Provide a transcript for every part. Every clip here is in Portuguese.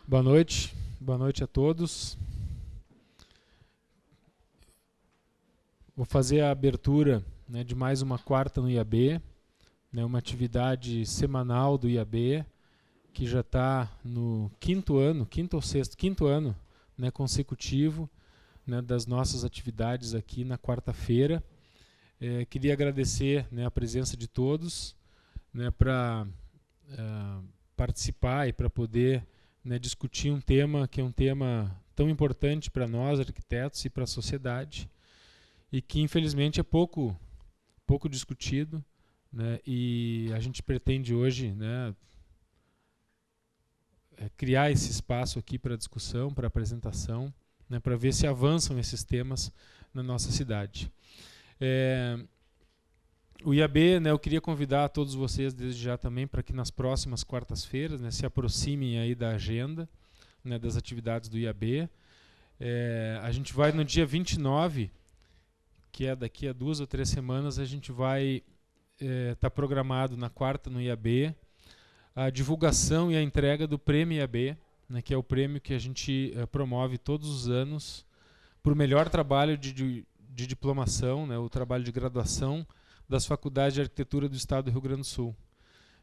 Boa noite a todos. Vou fazer a abertura, né, de mais uma quarta no IAB, né, uma atividade semanal do IAB, que já está no quinto ano, né, consecutivo, né, das nossas atividades aqui na quarta-feira. Queria agradecer, né, a presença de todos, né, para participar e para poder, né, discutir um tema que é um tema tão importante para nós, arquitetos, e para a sociedade, e que infelizmente é pouco discutido, né, e a gente pretende hoje, né, criar esse espaço aqui para discussão, para apresentação, né, para ver se avançam esses temas na nossa cidade. O IAB, né, eu queria convidar todos vocês desde já também para que nas próximas quartas-feiras, né, se aproximem aí da agenda, né, das atividades do IAB. A gente vai no dia 29, que é daqui a 2 ou 3 semanas, a gente vai estar programado na quarta no IAB a divulgação e a entrega do Prêmio IAB, né, que é o prêmio que a gente promove todos os anos para o melhor trabalho de diplomação, né, o trabalho de graduação das faculdades de arquitetura do estado do Rio Grande do Sul.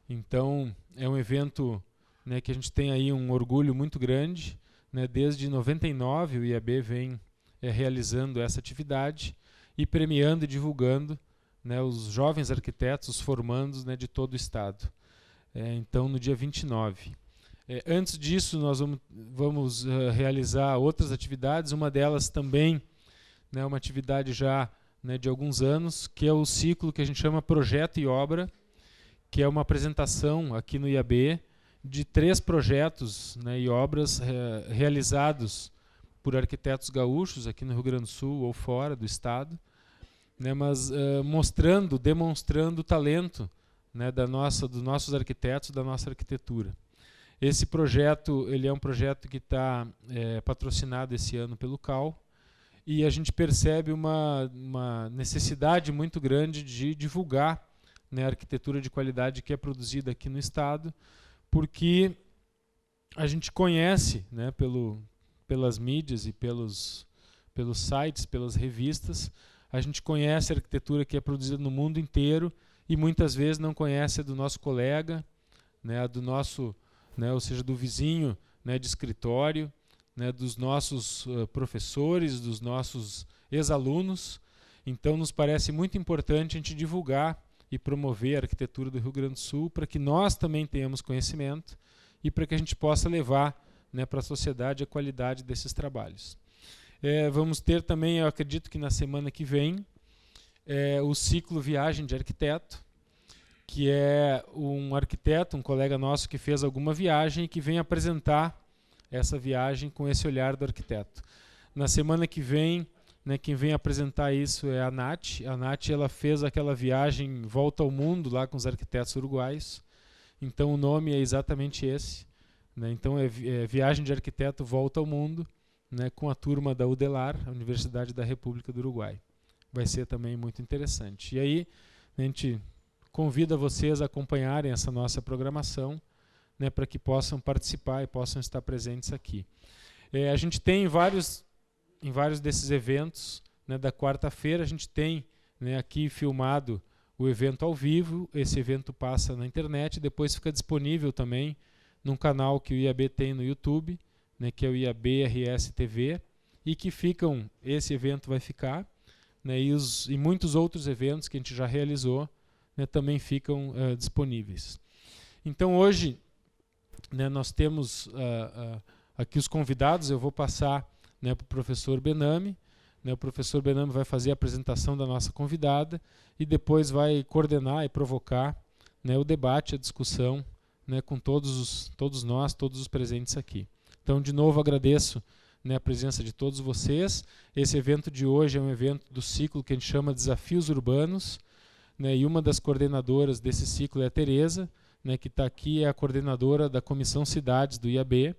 Então, é um evento, né, que a gente tem aí um orgulho muito grande, né, desde 99 o IAB vem realizando essa atividade e premiando e divulgando, né, os jovens arquitetos, os formandos, né, de todo o estado. Então, no dia 29. Antes disso, nós vamos realizar outras atividades, uma delas também, né, uma atividade já, né, de alguns anos, que é o ciclo que a gente chama Projeto e Obra, que é uma apresentação aqui no IAB de 3 projetos, né, e obras realizados por arquitetos gaúchos aqui no Rio Grande do Sul ou fora do estado, né, mas demonstrando o talento, né, dos nossos arquitetos, da nossa arquitetura. Esse projeto, ele é um projeto que está patrocinado esse ano pelo CAL, e a gente percebe uma necessidade muito grande de divulgar, né, a arquitetura de qualidade que é produzida aqui no estado, porque a gente conhece, né, pelas mídias e pelos sites, pelas revistas, a gente conhece a arquitetura que é produzida no mundo inteiro e muitas vezes não conhece a do nosso colega, né, a do nosso, né, ou seja, do vizinho, né, de escritório, né, dos nossos professores, dos nossos ex-alunos. Então, nos parece muito importante a gente divulgar e promover a arquitetura do Rio Grande do Sul para que nós também tenhamos conhecimento e para que a gente possa levar, né, para a sociedade a qualidade desses trabalhos. Vamos ter também, eu acredito que na semana que vem, o ciclo Viagem de Arquiteto, que é um arquiteto, um colega nosso que fez alguma viagem e que vem apresentar essa viagem com esse olhar do arquiteto. Na semana que vem, né, quem vem apresentar isso é a Nath. A Nath, ela fez aquela viagem Volta ao Mundo lá com os arquitetos uruguaios. Então o nome é exatamente esse, né? Então é Viagem de Arquiteto Volta ao Mundo, né, com a turma da UDELAR, a Universidade da República do Uruguai. Vai ser também muito interessante. E aí a gente convida vocês a acompanharem essa nossa programação, né, para que possam participar e possam estar presentes aqui. A gente tem em vários desses eventos, né, da quarta-feira, a gente tem, né, aqui filmado o evento ao vivo. Esse evento passa na internet, depois fica disponível também num canal que o IAB tem no YouTube, né, que é o IAB RS TV, e que esse evento vai ficar, né, e muitos outros eventos que a gente já realizou, né, também ficam disponíveis. Então hoje, né, nós temos aqui os convidados. Eu vou passar, né, para o professor Benami. Né, o professor Benami vai fazer a apresentação da nossa convidada e depois vai coordenar e provocar, né, o debate, a discussão, né, com todos nós, todos os presentes aqui. Então, de novo, agradeço, né, a presença de todos vocês. Esse evento de hoje é um evento do ciclo que a gente chama Desafios Urbanos, né, e uma das coordenadoras desse ciclo é a Tereza, né, que está aqui, é a coordenadora da Comissão Cidades do IAB,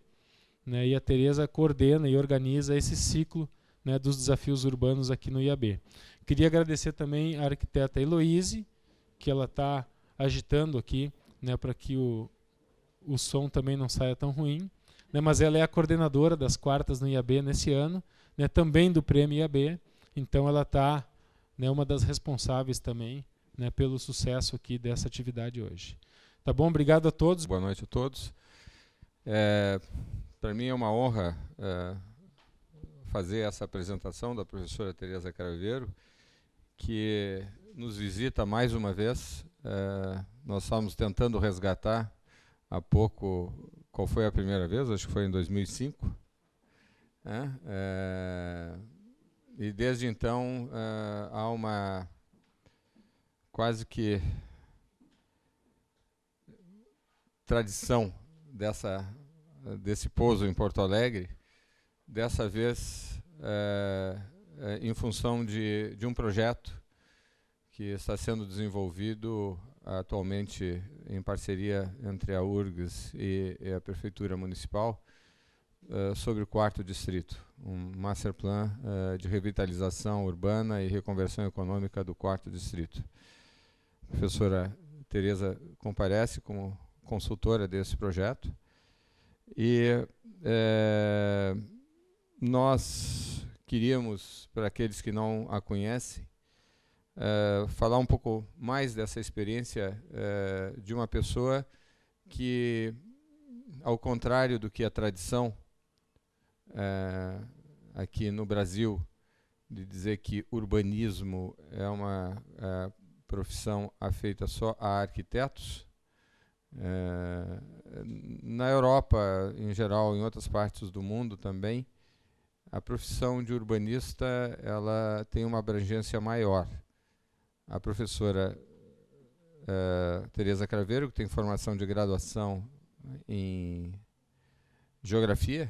né, e a Tereza coordena e organiza esse ciclo, né, dos desafios urbanos aqui no IAB. Queria agradecer também a arquiteta Heloíse, que ela está agitando aqui, né, para que o som também não saia tão ruim. né, mas ela é a coordenadora das quartas no IAB nesse ano, né, também do Prêmio IAB, então ela está, né, uma das responsáveis também, né, pelo sucesso aqui dessa atividade hoje. Tá bom? Obrigado a todos. Boa noite a todos. Para mim é uma honra fazer essa apresentação da professora Tereza Craveiro, que nos visita mais uma vez. Nós estávamos tentando resgatar há pouco qual foi a primeira vez, acho que foi em 2005. E desde então há uma quase que tradição desse pouso em Porto Alegre, dessa vez em função de um projeto que está sendo desenvolvido atualmente em parceria entre a URGS e a Prefeitura Municipal sobre o 4º Distrito, um master plan de revitalização urbana e reconversão econômica do 4º Distrito. A professora Tereza comparece como consultora desse projeto e nós queríamos, para aqueles que não a conhecem, falar um pouco mais dessa experiência de uma pessoa que, ao contrário do que a tradição aqui no Brasil, de dizer que urbanismo é uma profissão afeita só a arquitetos, na Europa, em geral, em outras partes do mundo também, a profissão de urbanista ela tem uma abrangência maior. A professora Tereza Craveiro, que tem formação de graduação em Geografia,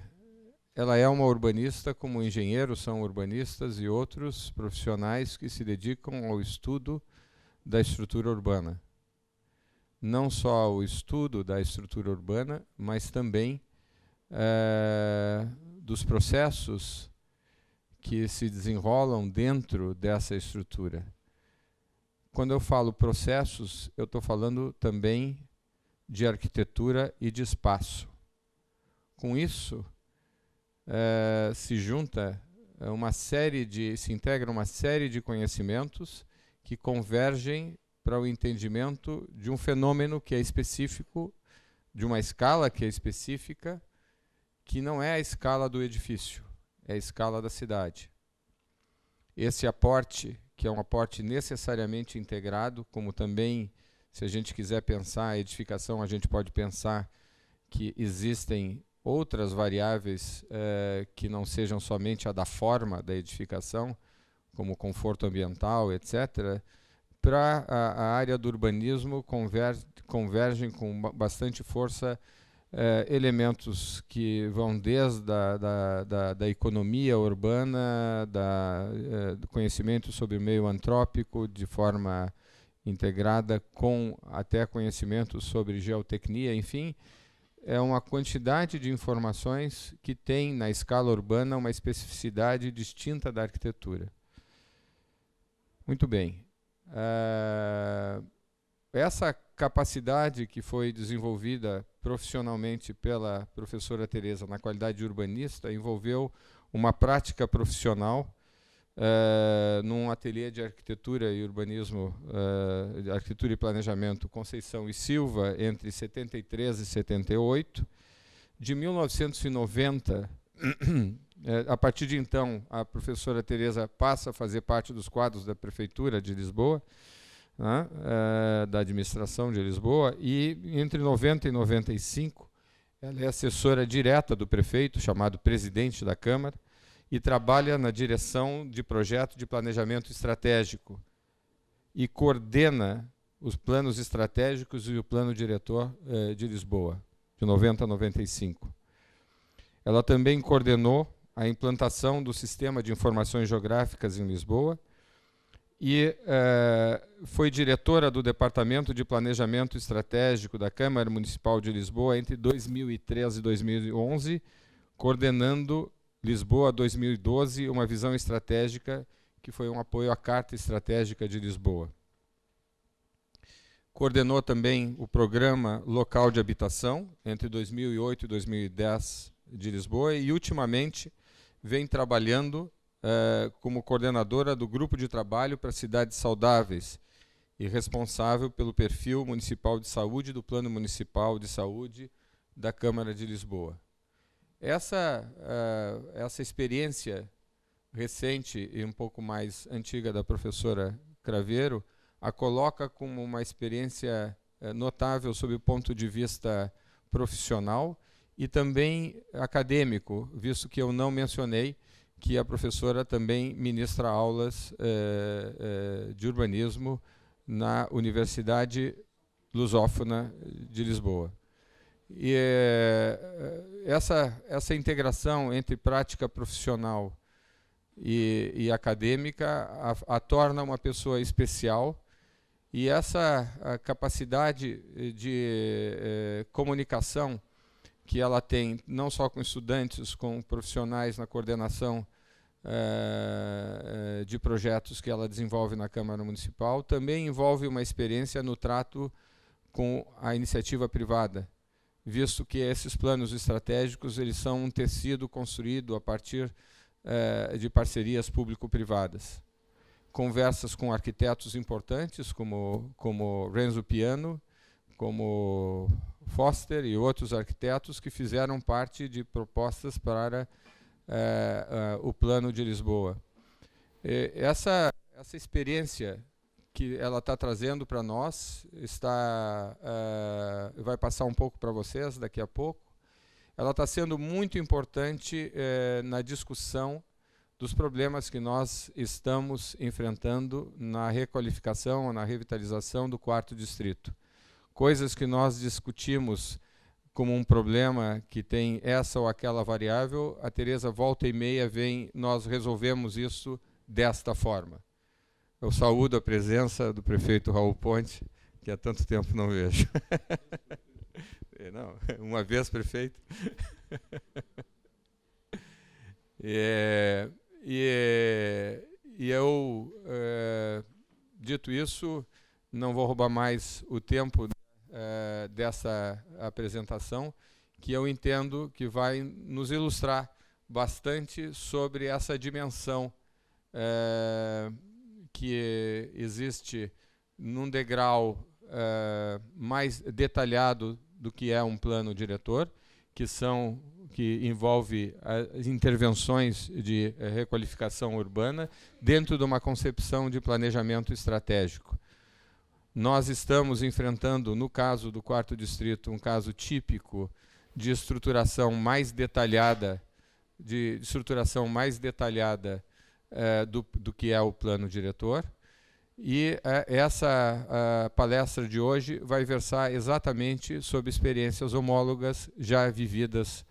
ela é uma urbanista, como engenheiros são urbanistas e outros profissionais que se dedicam ao estudo da estrutura urbana. Não só o estudo da estrutura urbana, mas também dos processos que se desenrolam dentro dessa estrutura. Quando eu falo processos, eu estou falando também de arquitetura e de espaço. Com isso, se integra uma série de conhecimentos que convergem para o entendimento de um fenômeno que é específico, de uma escala que é específica, que não é a escala do edifício, é a escala da cidade. Esse aporte, que é um aporte necessariamente integrado, como também, se a gente quiser pensar a edificação, a gente pode pensar que existem outras variáveis que não sejam somente a da forma da edificação, como conforto ambiental, etc., para a área do urbanismo convergem com bastante força elementos que vão desde da economia urbana, do conhecimento sobre o meio antrópico de forma integrada, com até conhecimento sobre geotecnia, enfim, é uma quantidade de informações que tem na escala urbana uma especificidade distinta da arquitetura. Muito bem. Essa capacidade que foi desenvolvida profissionalmente pela professora Tereza na qualidade de urbanista envolveu uma prática profissional num ateliê de arquitetura e urbanismo, de arquitetura e planejamento Conceição e Silva, entre 73 e 78. De 1990, a partir de então, a professora Tereza passa a fazer parte dos quadros da Prefeitura de Lisboa, né, da administração de Lisboa, e entre 90 e 95, ela é assessora direta do prefeito, chamado presidente da Câmara, e trabalha na direção de projeto de planejamento estratégico e coordena os planos estratégicos e o plano diretor de Lisboa, de 90 a 95. Ela também coordenou a implantação do Sistema de Informações Geográficas em Lisboa e foi diretora do Departamento de Planejamento Estratégico da Câmara Municipal de Lisboa entre 2013 e 2011, coordenando Lisboa 2012, uma visão estratégica que foi um apoio à Carta Estratégica de Lisboa. coordenou também o Programa Local de Habitação entre 2008 e 2010 de Lisboa e, ultimamente, vem trabalhando como coordenadora do Grupo de Trabalho para Cidades Saudáveis e responsável pelo perfil municipal de saúde do Plano Municipal de Saúde da Câmara de Lisboa. Essa experiência recente e um pouco mais antiga da professora Craveiro a coloca como uma experiência notável sob o ponto de vista profissional e também acadêmico, visto que eu não mencionei que a professora também ministra aulas de urbanismo na Universidade Lusófona de Lisboa. E essa integração entre prática profissional e acadêmica a torna uma pessoa especial, e essa capacidade de comunicação que ela tem, não só com estudantes, com profissionais na coordenação de projetos que ela desenvolve na Câmara Municipal, também envolve uma experiência no trato com a iniciativa privada, visto que esses planos estratégicos eles são um tecido construído a partir de parcerias público-privadas. Conversas com arquitetos importantes, como Renzo Piano, como Foster e outros arquitetos que fizeram parte de propostas para o Plano de Lisboa. Essa experiência que ela está trazendo para nós, vai passar um pouco para vocês daqui a pouco, ela está sendo muito importante na discussão dos problemas que nós estamos enfrentando na requalificação, na revitalização do 4º distrito. Coisas que nós discutimos como um problema que tem essa ou aquela variável, a Tereza volta e meia vem, nós resolvemos isso desta forma. Eu saúdo a presença do prefeito Raul Ponte, que há tanto tempo não vejo. Não, uma vez prefeito. E eu, dito isso, não vou roubar mais o tempo dessa apresentação, que eu entendo que vai nos ilustrar bastante sobre essa dimensão que existe num degrau mais detalhado do que é um plano diretor, que envolve as intervenções de requalificação urbana dentro de uma concepção de planejamento estratégico. Nós estamos enfrentando, no caso do 4º distrito, um caso típico de estruturação mais detalhada, do que é o plano diretor. E essa palestra de hoje vai versar exatamente sobre experiências homólogas já vividas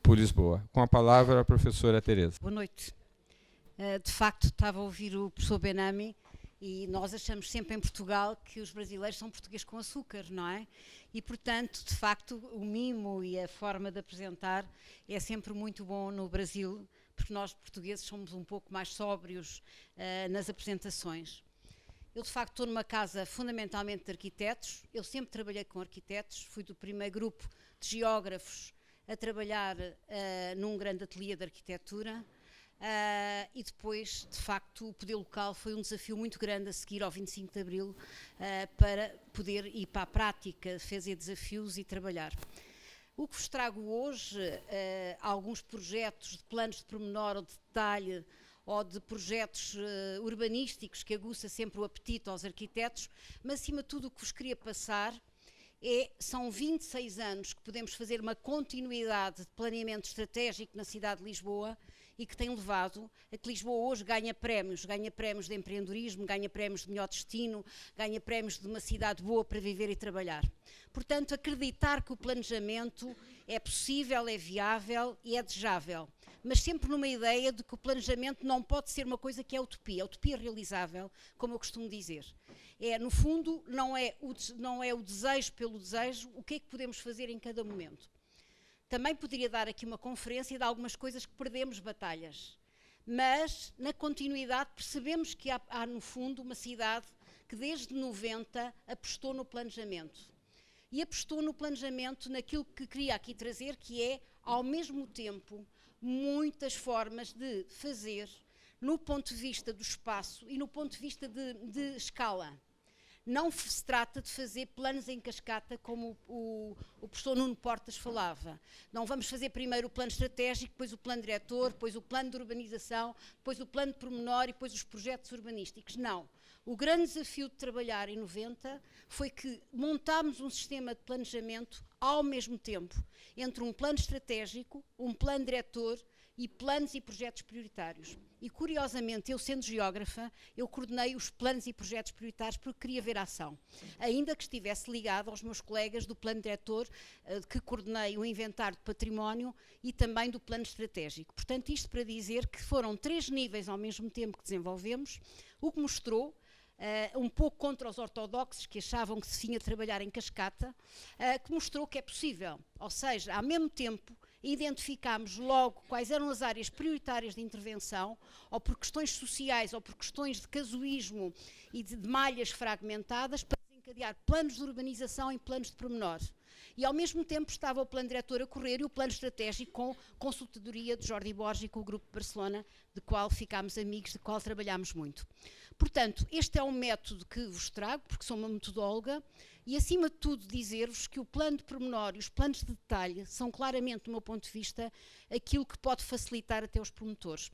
por Lisboa. Com a palavra, a professora Tereza. Boa noite. De facto, estava a ouvir o professor Benami e nós achamos sempre em Portugal que os brasileiros são portugueses com açúcar, não é? E, portanto, de facto, o mimo e a forma de apresentar é sempre muito bom no Brasil, porque nós, portugueses, somos um pouco mais sóbrios nas apresentações. Eu, de facto, estou numa casa fundamentalmente de arquitetos. Eu sempre trabalhei com arquitetos, fui do primeiro grupo de geógrafos a trabalhar num grande ateliê de arquitetura e depois, de facto, o poder local foi um desafio muito grande a seguir ao 25 de Abril para poder ir para a prática, fazer desafios e trabalhar. O que vos trago hoje, alguns projetos de planos de pormenor ou de detalhe, ou de projetos urbanísticos que aguça sempre o apetite aos arquitetos, mas acima de tudo o que vos queria passar são 26 anos que podemos fazer uma continuidade de planeamento estratégico na cidade de Lisboa e que tem levado a que Lisboa hoje ganha prémios de empreendedorismo, ganha prémios de melhor destino, ganha prémios de uma cidade boa para viver e trabalhar. Portanto, acreditar que o planejamento é possível, é viável e é desejável, mas sempre numa ideia de que o planejamento não pode ser uma coisa que é utopia realizável, como eu costumo dizer. No fundo, não é o desejo pelo desejo, o que é que podemos fazer em cada momento. Também poderia dar aqui uma conferência de algumas coisas que perdemos batalhas, mas na continuidade percebemos que há no fundo uma cidade que desde 90 apostou no planejamento. E apostou no planejamento naquilo que queria aqui trazer, que é, ao mesmo tempo, muitas formas de fazer no ponto de vista do espaço e no ponto de vista de escala. Não se trata de fazer planos em cascata, como o professor Nuno Portas falava. Não vamos fazer primeiro o plano estratégico, depois o plano diretor, depois o plano de urbanização, depois o plano de pormenor e depois os projetos urbanísticos. Não. O grande desafio de trabalhar em 90 foi que montámos um sistema de planejamento ao mesmo tempo, entre um plano estratégico, um plano diretor e planos e projetos prioritários. E, curiosamente, eu sendo geógrafa, eu coordenei os planos e projetos prioritários porque queria ver a ação. Ainda que estivesse ligado aos meus colegas do plano diretor, que coordenei o inventário de património e também do plano estratégico. Portanto, isto para dizer que foram 3 níveis ao mesmo tempo que desenvolvemos, o que mostrou, um pouco contra os ortodoxos que achavam que se vinha trabalhar em cascata, que mostrou que é possível. Ou seja, ao mesmo tempo, identificámos logo quais eram as áreas prioritárias de intervenção, ou por questões sociais, ou por questões de casuísmo e de malhas fragmentadas, para desencadear planos de urbanização em planos de pormenor. E ao mesmo tempo estava o plano diretor a correr e o plano estratégico com consultadoria de Jordi Borges e com o Grupo de Barcelona, de qual ficámos amigos, de qual trabalhámos muito. Portanto, este é um método que vos trago, porque sou uma metodóloga, e acima de tudo dizer-vos que o plano de pormenor e os planos de detalhe são claramente, do meu ponto de vista, aquilo que pode facilitar até os promotores.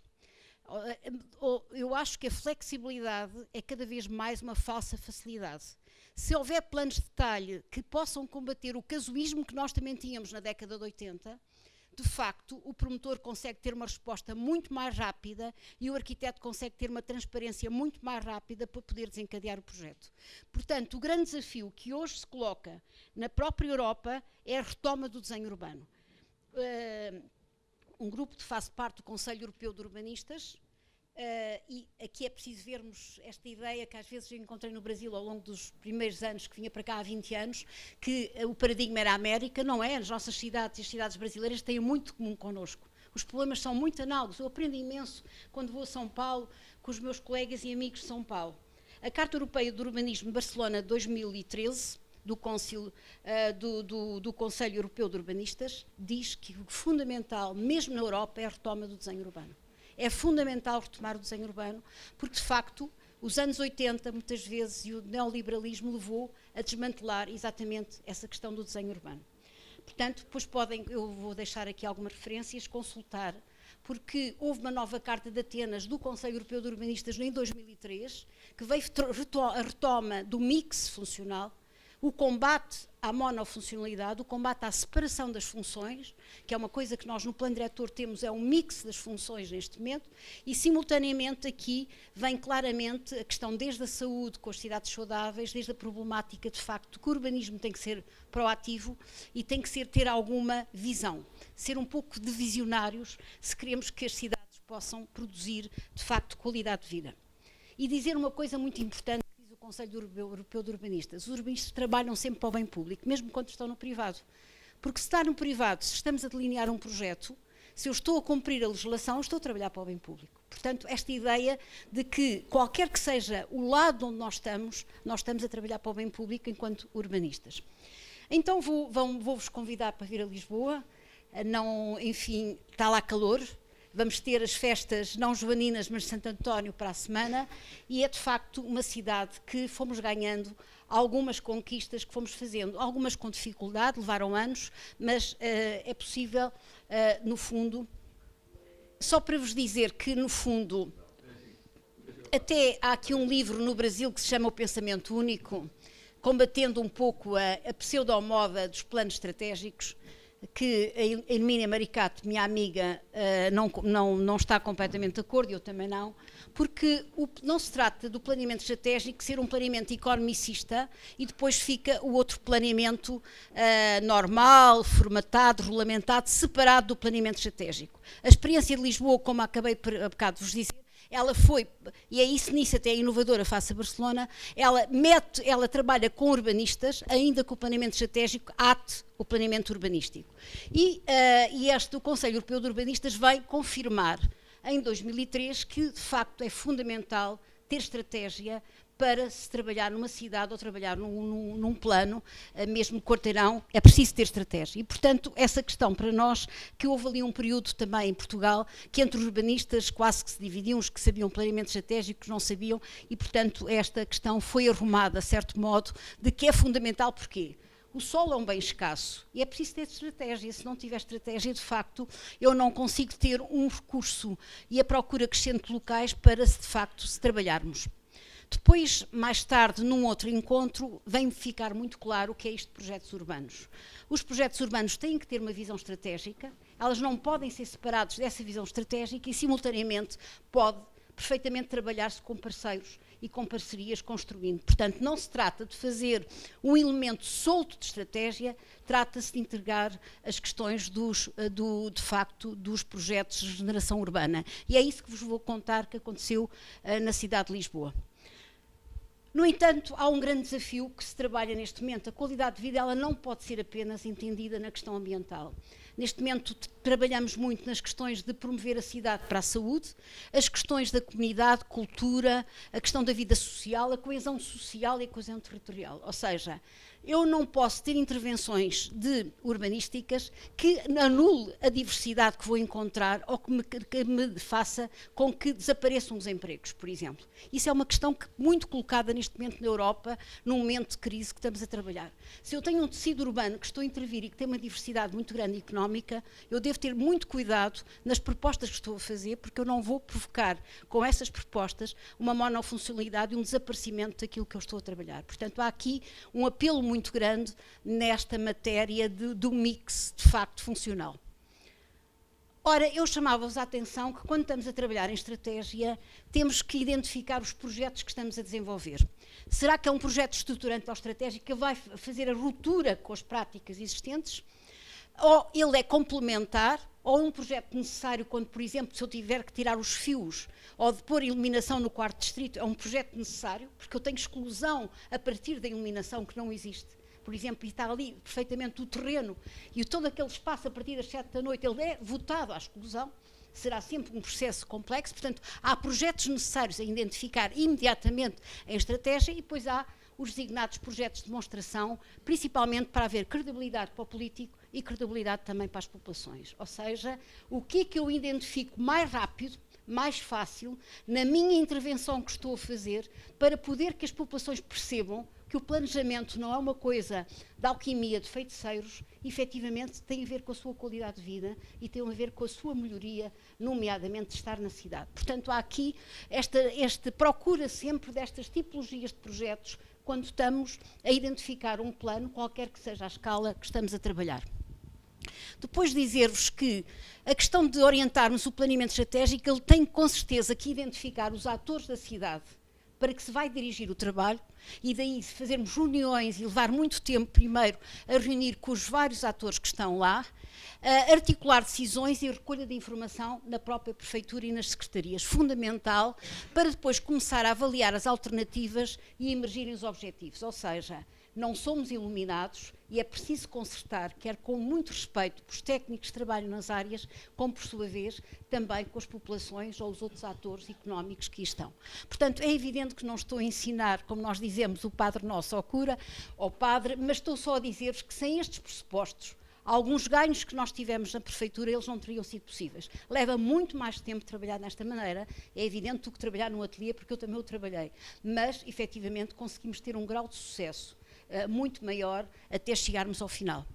Eu acho que a flexibilidade é cada vez mais uma falsa facilidade. Se houver planos de detalhe que possam combater o casuísmo que nós também tínhamos na década de 80, de facto, o promotor consegue ter uma resposta muito mais rápida e o arquiteto consegue ter uma transparência muito mais rápida para poder desencadear o projeto. Portanto, o grande desafio que hoje se coloca na própria Europa é a retoma do desenho urbano. Um grupo que faz parte do Conselho Europeu de Urbanistas, e aqui é preciso vermos esta ideia que às vezes eu encontrei no Brasil ao longo dos primeiros anos, que vinha para cá há 20 anos, que o paradigma era a América. Não é? As nossas cidades e as cidades brasileiras têm muito comum connosco. Os problemas são muito análogos. Eu aprendo imenso quando vou a São Paulo com os meus colegas e amigos de São Paulo. A Carta Europeia do Urbanismo de Barcelona de 2013, do Conselho Europeu de Urbanistas, diz que o fundamental, mesmo na Europa, é a retoma do desenho urbano. É fundamental retomar o desenho urbano, porque, de facto, os anos 80, muitas vezes, e o neoliberalismo levou a desmantelar exatamente essa questão do desenho urbano. Portanto, depois eu vou deixar aqui algumas referências, consultar, porque houve uma nova Carta de Atenas do Conselho Europeu de Urbanistas em 2003, que veio a retoma do mix funcional, o combate à monofuncionalidade, o combate à separação das funções, que é uma coisa que nós no plano diretor temos, é um mix das funções neste momento, e simultaneamente aqui vem claramente a questão desde a saúde com as cidades saudáveis, desde a problemática de facto que o urbanismo tem que ser proativo e tem que ter alguma visão, ser um pouco de visionários se queremos que as cidades possam produzir de facto qualidade de vida. E dizer uma coisa muito importante, Conselho Europeu de Urbanistas. Os urbanistas trabalham sempre para o bem público, mesmo quando estão no privado. Porque se está no privado, se estamos a delinear um projeto, se eu estou a cumprir a legislação, estou a trabalhar para o bem público. Portanto, esta ideia de que, qualquer que seja o lado onde nós estamos a trabalhar para o bem público enquanto urbanistas. Então, vou-vos convidar para vir a Lisboa. Enfim, está lá calor. Vamos ter as festas não joaninas, mas de Santo António para a semana, e é de facto uma cidade que fomos ganhando algumas conquistas que fomos fazendo, algumas com dificuldade, levaram anos, mas é possível, no fundo, só para vos dizer que, no fundo, até há aqui um livro no Brasil que se chama O Pensamento Único, combatendo um pouco a pseudomoda dos planos estratégicos, que a Hermínia Maricato, minha amiga, não está completamente de acordo, eu também não, porque não se trata do planeamento estratégico ser um planeamento economicista e depois fica o outro planeamento normal, formatado, regulamentado, separado do planeamento estratégico. A experiência de Lisboa, como acabei há bocado de vos dizer, ela foi, e é isso nisso até é inovadora face a Barcelona, ela trabalha com urbanistas, ainda que o planeamento estratégico ate o planeamento urbanístico. E o Conselho Europeu de Urbanistas veio confirmar, em 2003, que de facto é fundamental ter estratégia para se trabalhar numa cidade ou trabalhar num plano, mesmo de quarteirão, é preciso ter estratégia. E, portanto, essa questão para nós, que houve ali um período também em Portugal, que entre os urbanistas quase que se dividiam, os que sabiam planeamento estratégico, os que não sabiam, e, portanto, esta questão foi arrumada, a certo modo, de que é fundamental. Porquê? O solo é um bem escasso e é preciso ter estratégia. Se não tiver estratégia, de facto, eu não consigo ter um recurso e a procura crescente de locais para, de facto, se trabalharmos. Depois, mais tarde, num outro encontro, vem-me ficar muito claro o que é isto de projetos urbanos. Os projetos urbanos têm que ter uma visão estratégica, elas não podem ser separados dessa visão estratégica e, simultaneamente, pode perfeitamente trabalhar-se com parceiros e com parcerias construindo. Portanto, não se trata de fazer um elemento solto de estratégia, trata-se de integrar as questões de facto, dos projetos de regeneração urbana. E é isso que vos vou contar que aconteceu na cidade de Lisboa. No entanto, há um grande desafio que se trabalha neste momento. A qualidade de vida ela não pode ser apenas entendida na questão ambiental. Neste momento trabalhamos muito nas questões de promover a cidade para a saúde, as questões da comunidade, cultura, a questão da vida social, a coesão social e a coesão territorial. Ou seja, eu não posso ter intervenções urbanísticas que anule a diversidade que vou encontrar ou que me faça com que desapareçam os empregos, por exemplo. Isso é uma questão muito colocada neste momento na Europa, num momento de crise que estamos a trabalhar. Se eu tenho um tecido urbano que estou a intervir e que tem uma diversidade muito grande económica, eu devo ter muito cuidado nas propostas que estou a fazer, porque eu não vou provocar com essas propostas uma monofuncionalidade e um desaparecimento daquilo que eu estou a trabalhar. Portanto, há aqui um apelo muito grande nesta matéria do mix, de facto, funcional. Ora, eu chamava-vos a atenção que quando estamos a trabalhar em estratégia, temos que identificar os projetos que estamos a desenvolver. Será que é um projeto estruturante ou estratégico que vai fazer a ruptura com as práticas existentes? Ou ele é complementar, ou um projeto necessário quando, por exemplo, se eu tiver que tirar os fios ou de pôr iluminação no quarto distrito, é um projeto necessário, porque eu tenho exclusão a partir da iluminação que não existe. Por exemplo, e está ali perfeitamente o terreno e todo aquele espaço a partir das 7 da noite, ele é votado à exclusão, será sempre um processo complexo, portanto, há projetos necessários a identificar imediatamente em estratégia e depois há os designados projetos de demonstração, principalmente para haver credibilidade para o político e credibilidade também para as populações. Ou seja, o que é que eu identifico mais rápido, mais fácil, na minha intervenção que estou a fazer, para poder que as populações percebam que o planejamento não é uma coisa de alquimia, de feiticeiros, efetivamente tem a ver com a sua qualidade de vida e tem a ver com a sua melhoria, nomeadamente de estar na cidade. Portanto, há aqui esta procura sempre destas tipologias de projetos quando estamos a identificar um plano, qualquer que seja a escala que estamos a trabalhar. Depois dizer-vos que a questão de orientarmos o planeamento estratégico, ele tem com certeza que identificar os atores da cidade para que se vai dirigir o trabalho e daí fazermos reuniões e levar muito tempo primeiro a reunir com os vários atores que estão lá, articular decisões e recolha de informação na própria prefeitura e nas secretarias, fundamental para depois começar a avaliar as alternativas e emergirem os objetivos, ou seja, não somos iluminados e é preciso consertar, quer com muito respeito pelos técnicos que trabalham nas áreas, como por sua vez também com as populações ou os outros atores económicos que estão. Portanto, é evidente que não estou a ensinar, como nós dizemos, o Padre Nosso ao cura, ao padre, mas estou só a dizer-vos que sem estes pressupostos, alguns ganhos que nós tivemos na prefeitura, eles não teriam sido possíveis. Leva muito mais tempo trabalhar desta maneira, é evidente do que trabalhar no ateliê, porque eu também o trabalhei, mas efetivamente conseguimos ter um grau de sucesso muito maior até chegarmos ao final.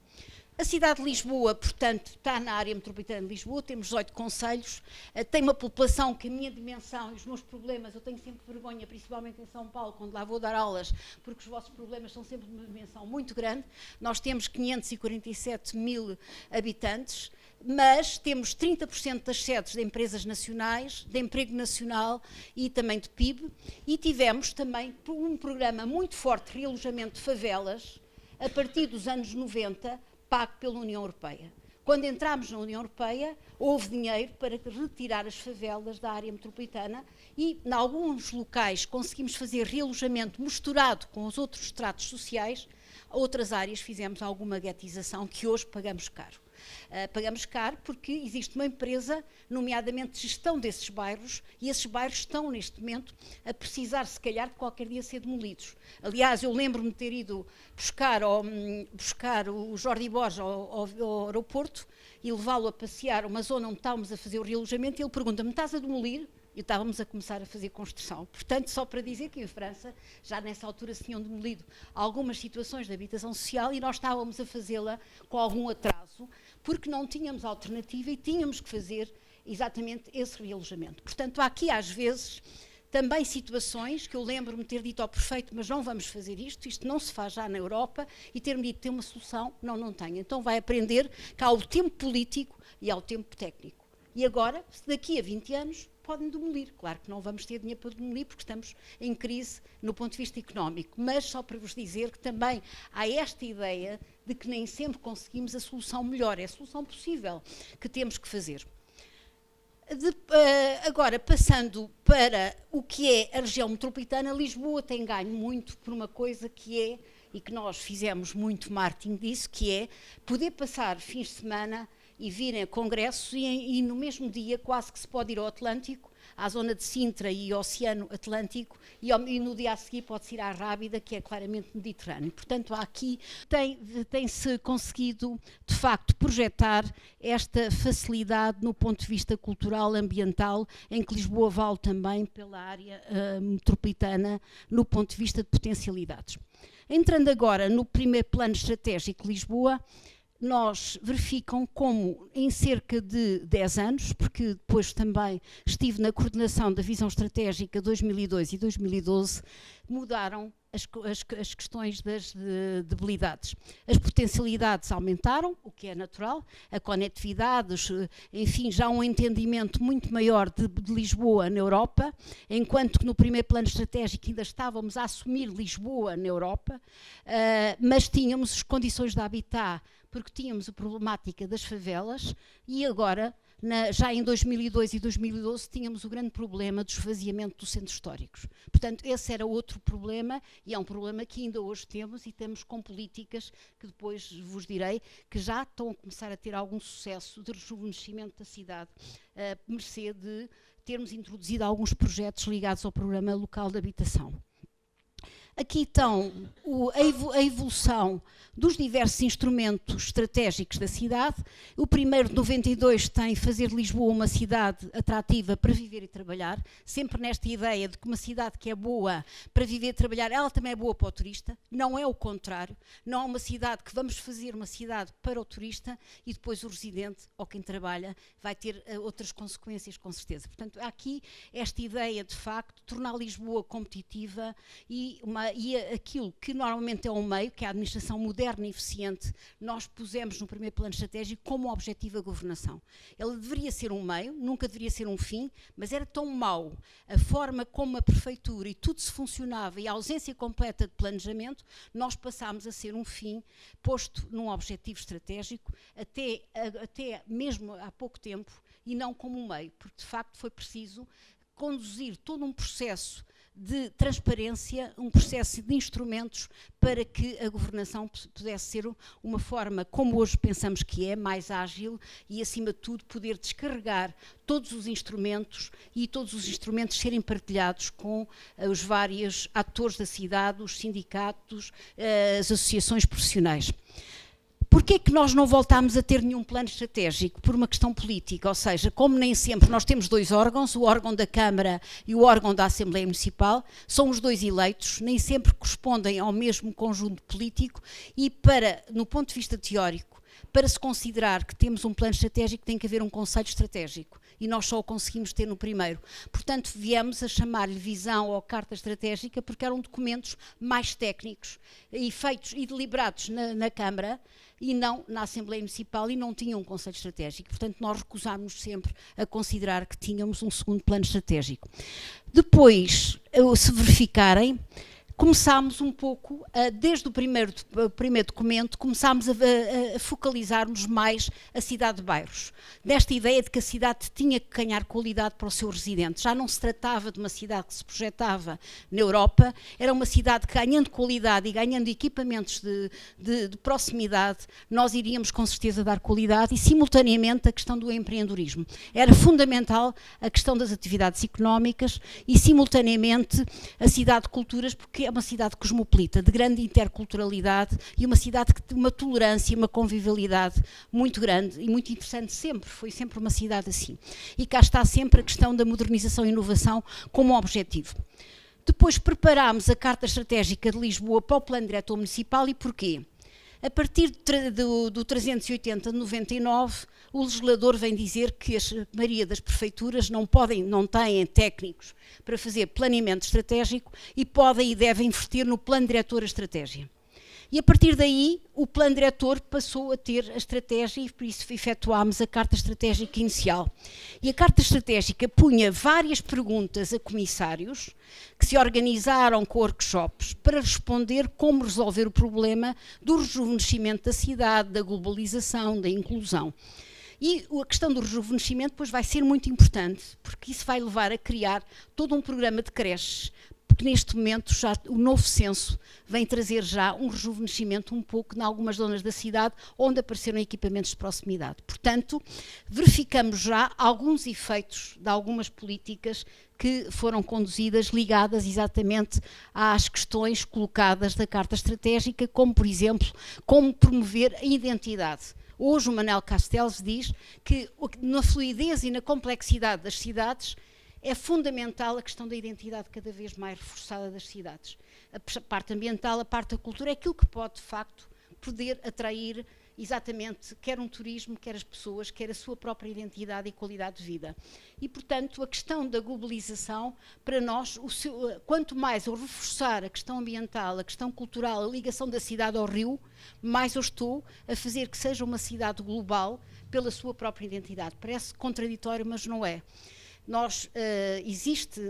A cidade de Lisboa, portanto, está na área metropolitana de Lisboa, temos 18 concelhos, tem uma população que a minha dimensão e os meus problemas, eu tenho sempre vergonha, principalmente em São Paulo, quando lá vou dar aulas, porque os vossos problemas são sempre de uma dimensão muito grande. Nós temos 547 mil habitantes, mas temos 30% das sedes de empresas nacionais, de emprego nacional e também de PIB, e tivemos também um programa muito forte de realojamento de favelas, a partir dos anos 90, pago pela União Europeia. Quando entramos na União Europeia, houve dinheiro para retirar as favelas da área metropolitana e, em alguns locais, conseguimos fazer realojamento misturado com os outros estratos sociais. A outras áreas fizemos alguma guetização que hoje pagamos caro. Pagamos caro porque existe uma empresa, nomeadamente de gestão desses bairros, e esses bairros estão, neste momento, a precisar, se calhar, de qualquer dia ser demolidos. Aliás, eu lembro-me de ter ido buscar o Jordi Borges ao aeroporto e levá-lo a passear uma zona onde estávamos a fazer o realojamento, e ele pergunta-me: estás a demolir? E estávamos a começar a fazer construção. Portanto, só para dizer que em França, já nessa altura se tinham demolido algumas situações de habitação social e nós estávamos a fazê-la com algum atraso, porque não tínhamos alternativa e tínhamos que fazer exatamente esse realojamento. Portanto, há aqui às vezes também situações que eu lembro-me ter dito ao prefeito: mas não vamos fazer isto não se faz já na Europa, e ter-me dito: tem uma solução, não tenho. Então vai aprender que há o tempo político e há o tempo técnico. E agora, daqui a 20 anos, podem demolir. Claro que não vamos ter dinheiro para demolir porque estamos em crise no ponto de vista económico, mas só para vos dizer que também há esta ideia de que nem sempre conseguimos a solução melhor, é a solução possível que temos que fazer. Agora, passando para o que é a região metropolitana, Lisboa tem ganho muito por uma coisa que é, e que nós fizemos muito marketing disso, que é poder passar fins de semana e virem a congressos e no mesmo dia quase que se pode ir ao Atlântico, à zona de Sintra e Oceano Atlântico, e no dia a seguir pode-se ir à Rábida, que é claramente mediterrâneo. Portanto, aqui tem-se conseguido, de facto, projetar esta facilidade no ponto de vista cultural, ambiental, em que Lisboa vale também pela área metropolitana, no ponto de vista de potencialidades. Entrando agora no primeiro plano estratégico de Lisboa, nós verificam como em cerca de 10 anos, porque depois também estive na coordenação da visão estratégica 2002 e 2012, mudaram as questões das debilidades. As potencialidades aumentaram, o que é natural, a conectividade, enfim, já um entendimento muito maior de Lisboa na Europa, enquanto que no primeiro plano estratégico ainda estávamos a assumir Lisboa na Europa, mas tínhamos as condições de habitat, porque tínhamos a problemática das favelas, e agora, já em 2002 e 2012, tínhamos o grande problema do esvaziamento dos centros históricos. Portanto, esse era outro problema, e é um problema que ainda hoje temos, e temos com políticas que depois vos direi, que já estão a começar a ter algum sucesso de rejuvenescimento da cidade, mercê de termos introduzido alguns projetos ligados ao Programa Local de Habitação. Aqui estão a evolução dos diversos instrumentos estratégicos da cidade. O primeiro, de 92, tem fazer de Lisboa uma cidade atrativa para viver e trabalhar, sempre nesta ideia de que uma cidade que é boa para viver e trabalhar, ela também é boa para o turista, não é o contrário, não é uma cidade que vamos fazer uma cidade para o turista e depois o residente ou quem trabalha vai ter outras consequências, com certeza. Portanto, há aqui esta ideia, de facto, de tornar Lisboa competitiva e aquilo que normalmente é um meio, que é a administração moderna e eficiente, nós pusemos no primeiro plano estratégico como objetivo a governação. Ela deveria ser um meio, nunca deveria ser um fim, mas era tão mau a forma como a prefeitura e tudo se funcionava e a ausência completa de planejamento, nós passámos a ser um fim posto num objetivo estratégico até mesmo há pouco tempo e não como um meio, porque de facto foi preciso conduzir todo um processo de transparência, um processo de instrumentos para que a governação pudesse ser uma forma, como hoje pensamos que é, mais ágil e, acima de tudo, poder descarregar todos os instrumentos e todos os instrumentos serem partilhados com os vários atores da cidade, os sindicatos, as associações profissionais. Porquê é que nós não voltámos a ter nenhum plano estratégico? Por uma questão política, ou seja, como nem sempre nós temos dois órgãos, o órgão da Câmara e o órgão da Assembleia Municipal, são os dois eleitos, nem sempre correspondem ao mesmo conjunto político e no ponto de vista teórico, para se considerar que temos um plano estratégico tem que haver um conselho estratégico e nós só o conseguimos ter no primeiro. Portanto, viemos a chamar-lhe visão ou carta estratégica porque eram documentos mais técnicos e feitos e deliberados na Câmara e não na Assembleia Municipal e não tinham um conselho estratégico. Portanto, nós recusámos sempre a considerar que tínhamos um segundo plano estratégico. Depois, se verificarem, começámos um pouco, desde o primeiro documento, começámos a focalizarmos mais a cidade de bairros. Desta ideia de que a cidade tinha que ganhar qualidade para o seu residente. Já não se tratava de uma cidade que se projetava na Europa, era uma cidade que, ganhando qualidade e ganhando equipamentos de proximidade, nós iríamos com certeza dar qualidade e, simultaneamente, a questão do empreendedorismo. Era fundamental a questão das atividades económicas e, simultaneamente, a cidade de culturas, porque é uma cidade cosmopolita, de grande interculturalidade e uma cidade que tem uma tolerância e uma convivialidade muito grande e muito interessante sempre, foi sempre uma cidade assim. E cá está sempre a questão da modernização e inovação como objetivo. Depois preparámos a Carta Estratégica de Lisboa para o Plano Diretor Municipal e porquê? A partir do 380 de 99, o legislador vem dizer que a maioria das prefeituras não têm técnicos para fazer planeamento estratégico e podem e devem investir no plano diretor a estratégia. E a partir daí, o plano diretor passou a ter a estratégia e por isso efetuámos a Carta Estratégica inicial. E a Carta Estratégica punha várias perguntas a comissários que se organizaram com workshops para responder como resolver o problema do rejuvenescimento da cidade, da globalização, da inclusão. E a questão do rejuvenescimento depois vai ser muito importante, porque isso vai levar a criar todo um programa de creches, porque neste momento já o novo censo vem trazer já um rejuvenescimento um pouco em algumas zonas da cidade onde apareceram equipamentos de proximidade. Portanto, verificamos já alguns efeitos de algumas políticas que foram conduzidas ligadas exatamente às questões colocadas da Carta Estratégica, como por exemplo, como promover a identidade. Hoje o Manel Castells diz que na fluidez e na complexidade das cidades é fundamental a questão da identidade cada vez mais reforçada das cidades. A parte ambiental, a parte da cultura, é aquilo que pode, de facto, poder atrair exatamente quer um turismo, quer as pessoas, quer a sua própria identidade e qualidade de vida. E, portanto, a questão da globalização, para nós, quanto mais eu reforçar a questão ambiental, a questão cultural, a ligação da cidade ao rio, mais eu estou a fazer que seja uma cidade global pela sua própria identidade. Parece contraditório, mas não é. Existe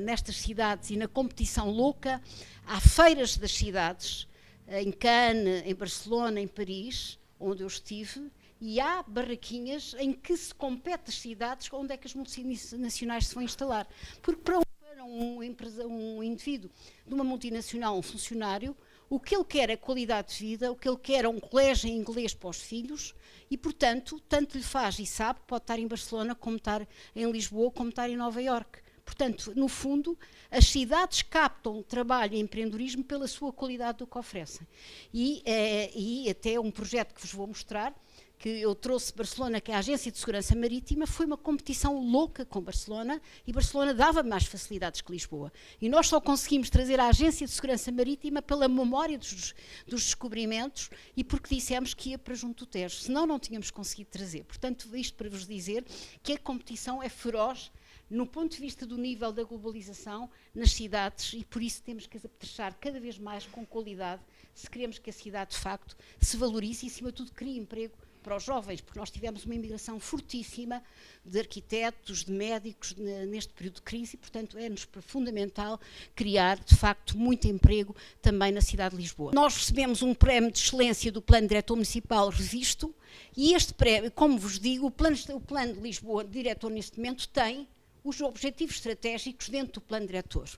nestas cidades e na competição louca, há feiras das cidades, em Cannes, em Barcelona, em Paris, onde eu estive, e há barraquinhas em que se compete as cidades onde é que as multinacionais se vão instalar. Porque para um indivíduo de uma multinacional, um funcionário, o que ele quer é qualidade de vida, o que ele quer é um colégio em inglês para os filhos e, portanto, tanto lhe faz e sabe, pode estar em Barcelona, como estar em Lisboa, como estar em Nova Iorque. Portanto, no fundo, as cidades captam trabalho e empreendedorismo pela sua qualidade do que oferecem. E até um projeto que vos vou mostrar, que eu trouxe Barcelona, que é a Agência de Segurança Marítima, foi uma competição louca com Barcelona e Barcelona dava mais facilidades que Lisboa. E nós só conseguimos trazer a Agência de Segurança Marítima pela memória dos descobrimentos e porque dissemos que ia para junto do Tejo, senão não tínhamos conseguido trazer. Portanto, isto para vos dizer que a competição é feroz no ponto de vista do nível da globalização nas cidades e por isso temos que apetrechar cada vez mais com qualidade se queremos que a cidade de facto se valorize e acima de tudo crie emprego para os jovens, porque nós tivemos uma imigração fortíssima de arquitetos, de médicos neste período de crise e portanto é-nos fundamental criar de facto muito emprego também na cidade de Lisboa. Nós recebemos um prémio de excelência do Plano Diretor Municipal revisto e este prémio, como vos digo, o plano de Lisboa diretor neste momento tem os objetivos estratégicos dentro do plano diretor.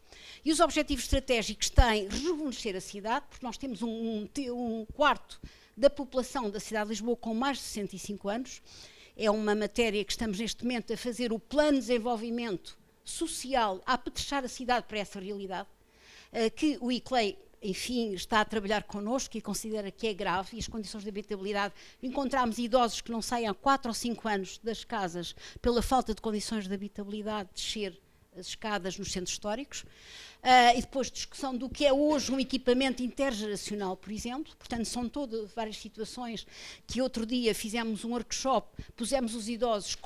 E os objetivos estratégicos têm rejuvenescer a cidade, porque nós temos um quarto da população da cidade de Lisboa com mais de 65 anos. É uma matéria que estamos neste momento a fazer o plano de desenvolvimento social, a apetrechar a cidade para essa realidade, que o ICLEI, enfim, está a trabalhar connosco e considera que é grave e as condições de habitabilidade. Encontramos idosos que não saem há 4 ou 5 anos das casas pela falta de condições de habitabilidade, descer as escadas nos centros históricos. E depois discussão do que é hoje um equipamento intergeracional, por exemplo. Portanto, são todas várias situações que outro dia fizemos um workshop, pusemos os idosos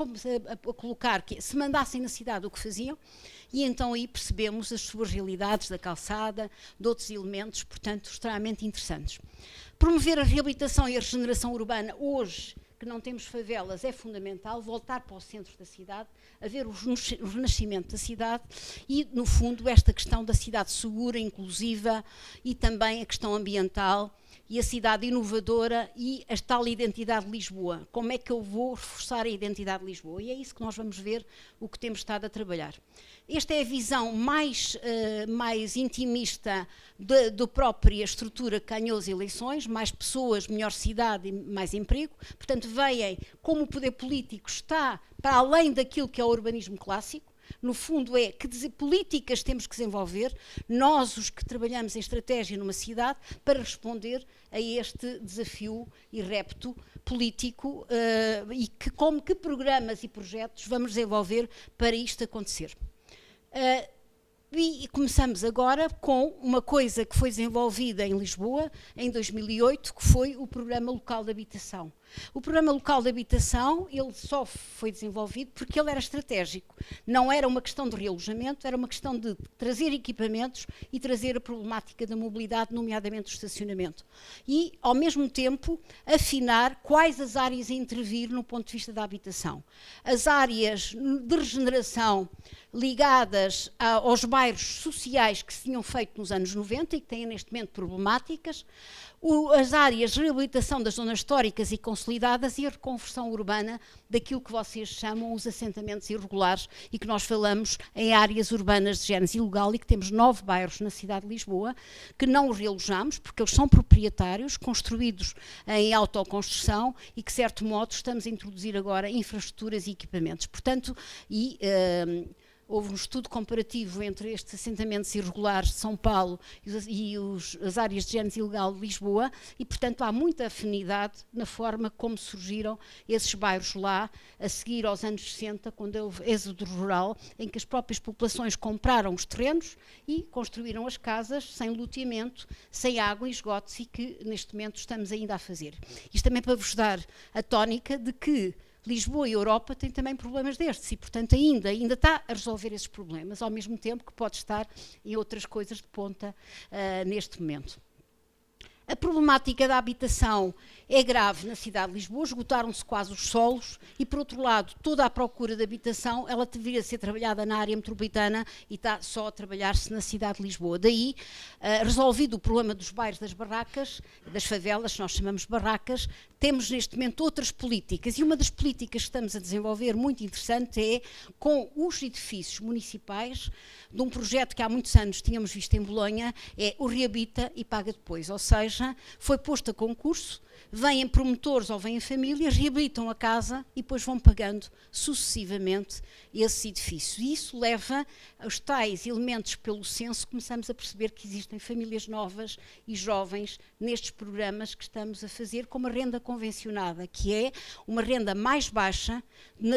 a colocar, que se mandassem na cidade o que faziam, e então aí percebemos as suas realidades da calçada, de outros elementos, portanto, extremamente interessantes. Promover a reabilitação e a regeneração urbana hoje, que não temos favelas, é fundamental voltar para o centro da cidade, haver o renascimento da cidade e, no fundo, esta questão da cidade segura, inclusiva e também a questão ambiental e a cidade inovadora e a tal identidade de Lisboa. Como é que eu vou reforçar a identidade de Lisboa? E é isso que nós vamos ver, o que temos estado a trabalhar. Esta é a visão mais intimista da própria estrutura que ganhou as eleições, mais pessoas, melhor cidade e mais emprego. Portanto, veem como o poder político está para além daquilo que é o urbanismo clássico. No fundo é que políticas temos que desenvolver, nós os que trabalhamos em estratégia numa cidade, para responder a este desafio e repto político e que programas e projetos vamos desenvolver para isto acontecer. E começamos agora com uma coisa que foi desenvolvida em Lisboa em 2008, que foi o Programa Local de Habitação. O Programa Local de Habitação, ele só foi desenvolvido porque ele era estratégico. Não era uma questão de realojamento, era uma questão de trazer equipamentos e trazer a problemática da mobilidade, nomeadamente o estacionamento. E, ao mesmo tempo, afinar quais as áreas a intervir no ponto de vista da habitação. As áreas de regeneração ligadas aos bairros sociais que se tinham feito nos anos 90 e que têm neste momento problemáticas, as áreas de reabilitação das zonas históricas e consolidadas e a reconversão urbana daquilo que vocês chamam os assentamentos irregulares e que nós falamos em áreas urbanas de génese ilegal e que temos 9 bairros na cidade de Lisboa que não os realojamos porque eles são proprietários, construídos em autoconstrução e que, de certo modo, estamos a introduzir agora infraestruturas e equipamentos. Portanto, houve um estudo comparativo entre estes assentamentos irregulares de São Paulo e as áreas de génese ilegal de Lisboa e, portanto, há muita afinidade na forma como surgiram esses bairros lá, a seguir aos anos 60, quando houve êxodo rural, em que as próprias populações compraram os terrenos e construíram as casas sem loteamento, sem água e esgotos e que, neste momento, estamos ainda a fazer. Isto também para vos dar a tónica de que Lisboa e a Europa têm também problemas destes e, portanto, ainda está a resolver esses problemas, ao mesmo tempo que pode estar em outras coisas de ponta neste momento. A problemática da habitação é grave na cidade de Lisboa, esgotaram-se quase os solos e, por outro lado, toda a procura de habitação, ela deveria ser trabalhada na área metropolitana e está só a trabalhar-se na cidade de Lisboa. Daí, resolvido o problema dos bairros das barracas, das favelas, nós chamamos barracas, temos neste momento outras políticas e uma das políticas que estamos a desenvolver, muito interessante, é com os edifícios municipais, de um projeto que há muitos anos tínhamos visto em Bolonha, é o Reabita e Paga Depois, ou seja, foi posto a concurso, vêm promotores ou vêm famílias, reabilitam a casa e depois vão pagando sucessivamente esses edifícios. E isso leva aos tais elementos pelo censo, começamos a perceber que existem famílias novas e jovens nestes programas que estamos a fazer com uma renda convencionada, que é uma renda mais baixa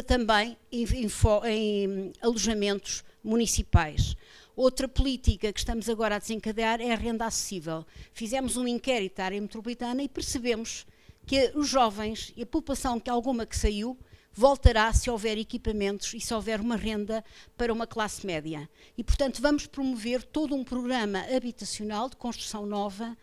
também em alojamentos municipais. Outra política que estamos agora a desencadear é a renda acessível. Fizemos um inquérito à área metropolitana e percebemos que os jovens e a população que alguma que saiu voltará se houver equipamentos e se houver uma renda para uma classe média. E, portanto, vamos promover todo um programa habitacional de construção nova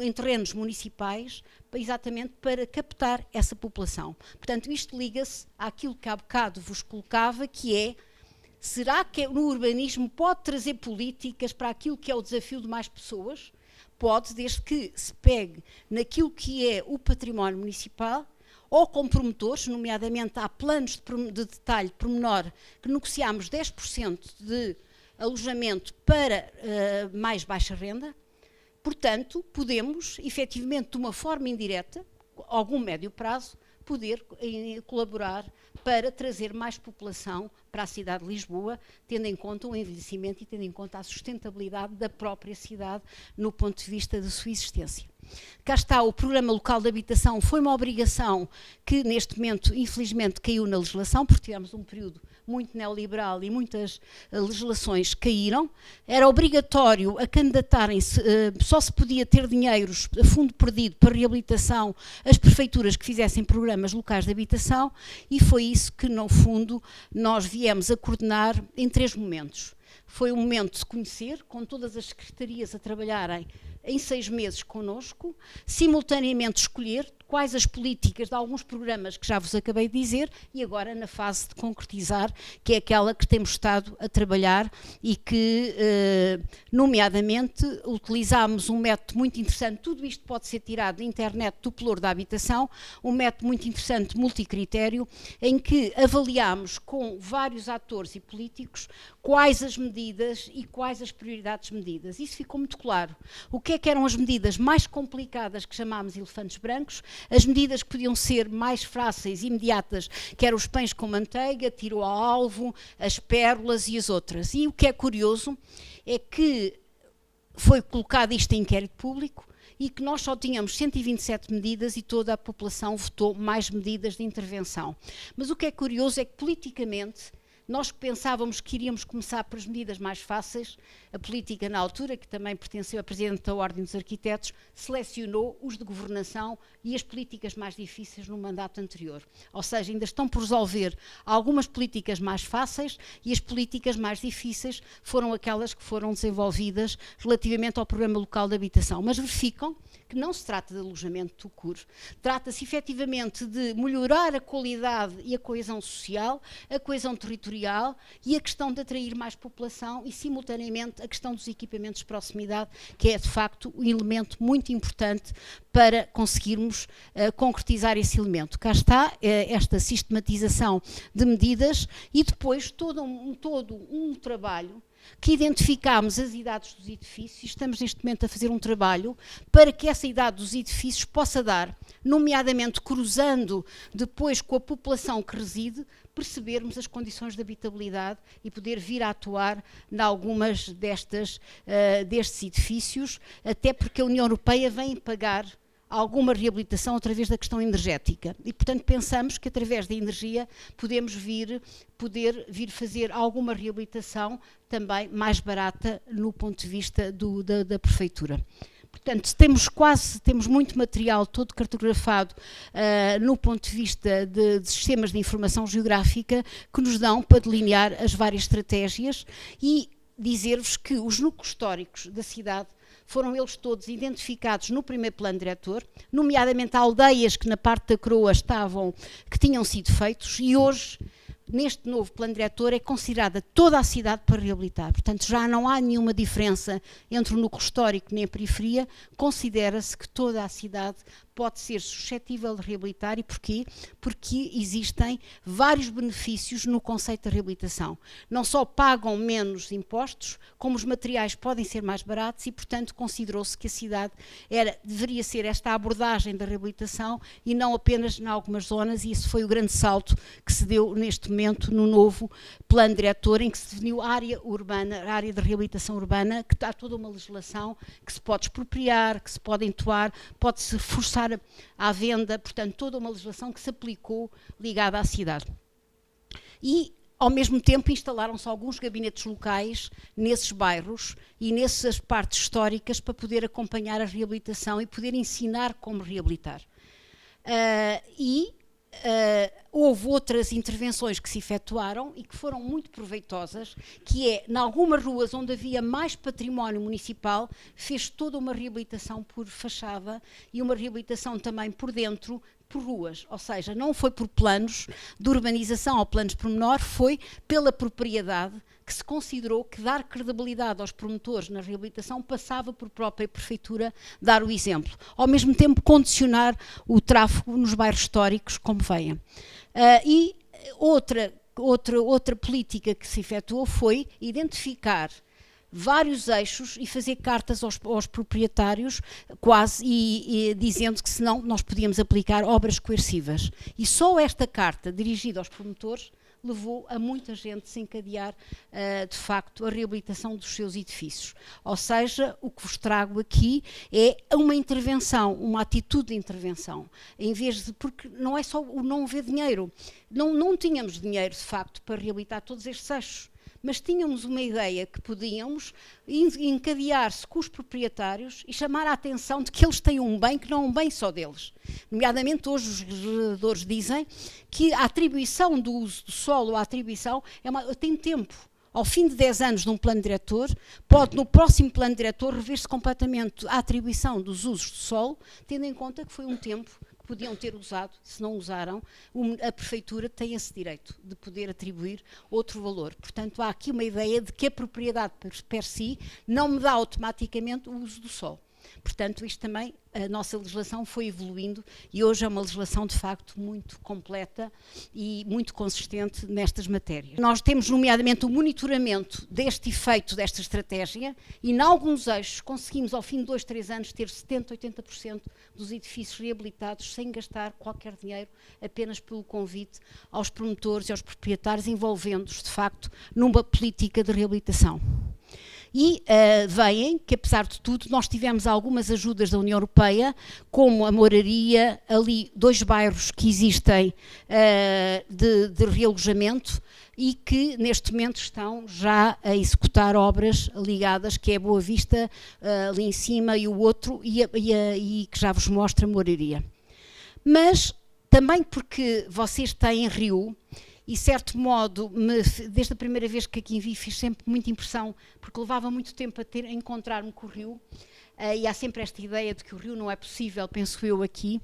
em terrenos municipais, exatamente para captar essa população. Portanto, isto liga-se àquilo que há bocado vos colocava, que é: será que no urbanismo pode trazer políticas para aquilo que é o desafio de mais pessoas? Pode, desde que se pegue naquilo que é o património municipal, ou com promotores, nomeadamente há planos de detalhe pormenor, que negociamos 10% de alojamento para mais baixa renda. Portanto, podemos, efetivamente, de uma forma indireta, algum médio prazo, poder colaborar para trazer mais população para a cidade de Lisboa, tendo em conta o envelhecimento e tendo em conta a sustentabilidade da própria cidade no ponto de vista da sua existência. Cá está, o Programa Local de Habitação foi uma obrigação que neste momento, infelizmente, caiu na legislação, porque tivemos um período muito neoliberal e muitas legislações caíram. Era obrigatório a candidatarem-se, só se podia ter dinheiros a fundo perdido para reabilitação as prefeituras que fizessem programas locais de habitação e foi isso que, no fundo, nós viemos a coordenar em 3 momentos. Foi um momento de se conhecer, com todas as secretarias a trabalharem em 6 meses connosco, simultaneamente escolher quais as políticas de alguns programas que já vos acabei de dizer, e agora na fase de concretizar, que é aquela que temos estado a trabalhar e que, nomeadamente, utilizámos um método muito interessante. Tudo isto pode ser tirado da internet do Pelouro da Habitação, um método muito interessante, multicritério, em que avaliámos com vários atores e políticos quais as medidas e quais as prioridades medidas. Isso ficou muito claro. O que é que eram as medidas mais complicadas, que chamámos elefantes brancos, as medidas que podiam ser mais fáceis e imediatas, que eram os pães com manteiga, tiro ao alvo, as pérolas e as outras. E o que é curioso é que foi colocado isto em inquérito público e que nós só tínhamos 127 medidas e toda a população votou mais medidas de intervenção. Mas o que é curioso é que politicamente nós pensávamos que iríamos começar por as medidas mais fáceis. A política na altura, que também pertenceu a Presidente da Ordem dos Arquitetos, selecionou os de governação e as políticas mais difíceis no mandato anterior. Ou seja, ainda estão por resolver algumas políticas mais fáceis e as políticas mais difíceis foram aquelas que foram desenvolvidas relativamente ao Programa Local de Habitação. Mas verificam que não se trata de alojamento do CUR, trata-se efetivamente de melhorar a qualidade e a coesão social, a coesão territorial e a questão de atrair mais população e, simultaneamente, a questão dos equipamentos de proximidade, que é, de facto, um elemento muito importante para conseguirmos concretizar esse elemento. Cá está esta sistematização de medidas e depois todo um trabalho que identificámos as idades dos edifícios e estamos neste momento a fazer um trabalho para que essa idade dos edifícios possa dar, nomeadamente cruzando depois com a população que reside, percebermos as condições de habitabilidade e poder vir a atuar em algumas destes edifícios, até porque a União Europeia vem pagar alguma reabilitação através da questão energética e, portanto, pensamos que através da energia podemos poder vir fazer alguma reabilitação também mais barata no ponto de vista da prefeitura. Portanto, temos muito material todo cartografado no ponto de vista de sistemas de informação geográfica que nos dão para delinear as várias estratégias e dizer-vos que os núcleos históricos da cidade foram eles todos identificados no primeiro plano diretor, nomeadamente aldeias que na parte da Croa que tinham sido feitos e hoje, neste novo plano diretor, é considerada toda a cidade para reabilitar. Portanto, já não há nenhuma diferença entre o núcleo histórico nem a periferia, considera-se que toda a cidade pode ser suscetível de reabilitar. E porquê? Porque existem vários benefícios no conceito da reabilitação. Não só pagam menos impostos, como os materiais podem ser mais baratos e, portanto, considerou-se que a cidade deveria ser esta abordagem da reabilitação e não apenas em algumas zonas, e esse foi o grande salto que se deu neste momento no novo plano diretor, em que se definiu a área urbana, a área de reabilitação urbana, que há toda uma legislação que se pode expropriar, que se pode entoar, pode-se forçar à venda, portanto, toda uma legislação que se aplicou ligada à cidade. E, ao mesmo tempo, instalaram-se alguns gabinetes locais nesses bairros e nessas partes históricas para poder acompanhar a reabilitação e poder ensinar como reabilitar. Houve outras intervenções que se efetuaram e que foram muito proveitosas, que é, em algumas ruas onde havia mais património municipal, fez toda uma reabilitação por fachada e uma reabilitação também por dentro, por ruas, ou seja, não foi por planos de urbanização ou planos pormenor, foi pela propriedade que se considerou que dar credibilidade aos promotores na reabilitação passava por própria prefeitura dar o exemplo. Ao mesmo tempo, condicionar o tráfego nos bairros históricos, como venha. E outra política que se efetuou foi identificar vários eixos e fazer cartas aos proprietários, quase, e dizendo que senão nós podíamos aplicar obras coercivas. E só esta carta, dirigida aos promotores, levou a muita gente a desencadear, de facto, a reabilitação dos seus edifícios. Ou seja, o que vos trago aqui é uma intervenção, uma atitude de intervenção, em vez de, porque não é só o não haver dinheiro. Não tínhamos dinheiro, de facto, para reabilitar todos estes eixos, mas tínhamos uma ideia que podíamos encadear-se com os proprietários e chamar a atenção de que eles têm um bem que não é um bem só deles. Nomeadamente, hoje os legisladores dizem que a atribuição do uso do solo, a atribuição, tem tempo. Ao fim de 10 anos de um plano diretor, pode no próximo plano diretor rever-se completamente a atribuição dos usos do solo, tendo em conta que foi um tempo que podiam ter usado, se não usaram, a prefeitura tem esse direito de poder atribuir outro valor. Portanto, há aqui uma ideia de que a propriedade per si não me dá automaticamente o uso do solo. Portanto, isto também, a nossa legislação foi evoluindo e hoje é uma legislação de facto muito completa e muito consistente nestas matérias. Nós temos nomeadamente o monitoramento deste efeito desta estratégia e em alguns eixos conseguimos ao fim de 2, 3 anos ter 70%, 80% dos edifícios reabilitados sem gastar qualquer dinheiro, apenas pelo convite aos promotores e aos proprietários, envolvendo-os de facto numa política de reabilitação. E veem que, apesar de tudo, nós tivemos algumas ajudas da União Europeia, como a Moraria, ali 2 bairros que existem de realojamento e que neste momento estão já a executar obras ligadas, que é Boa Vista, ali em cima, e o outro, e que já vos mostra a Moraria. Mas também porque vocês têm Rio, e, de certo modo, desde a primeira vez que aqui vi, fiz sempre muita impressão, porque levava muito tempo a encontrar-me com o Rio, e há sempre esta ideia de que o Rio não é possível, penso eu aqui,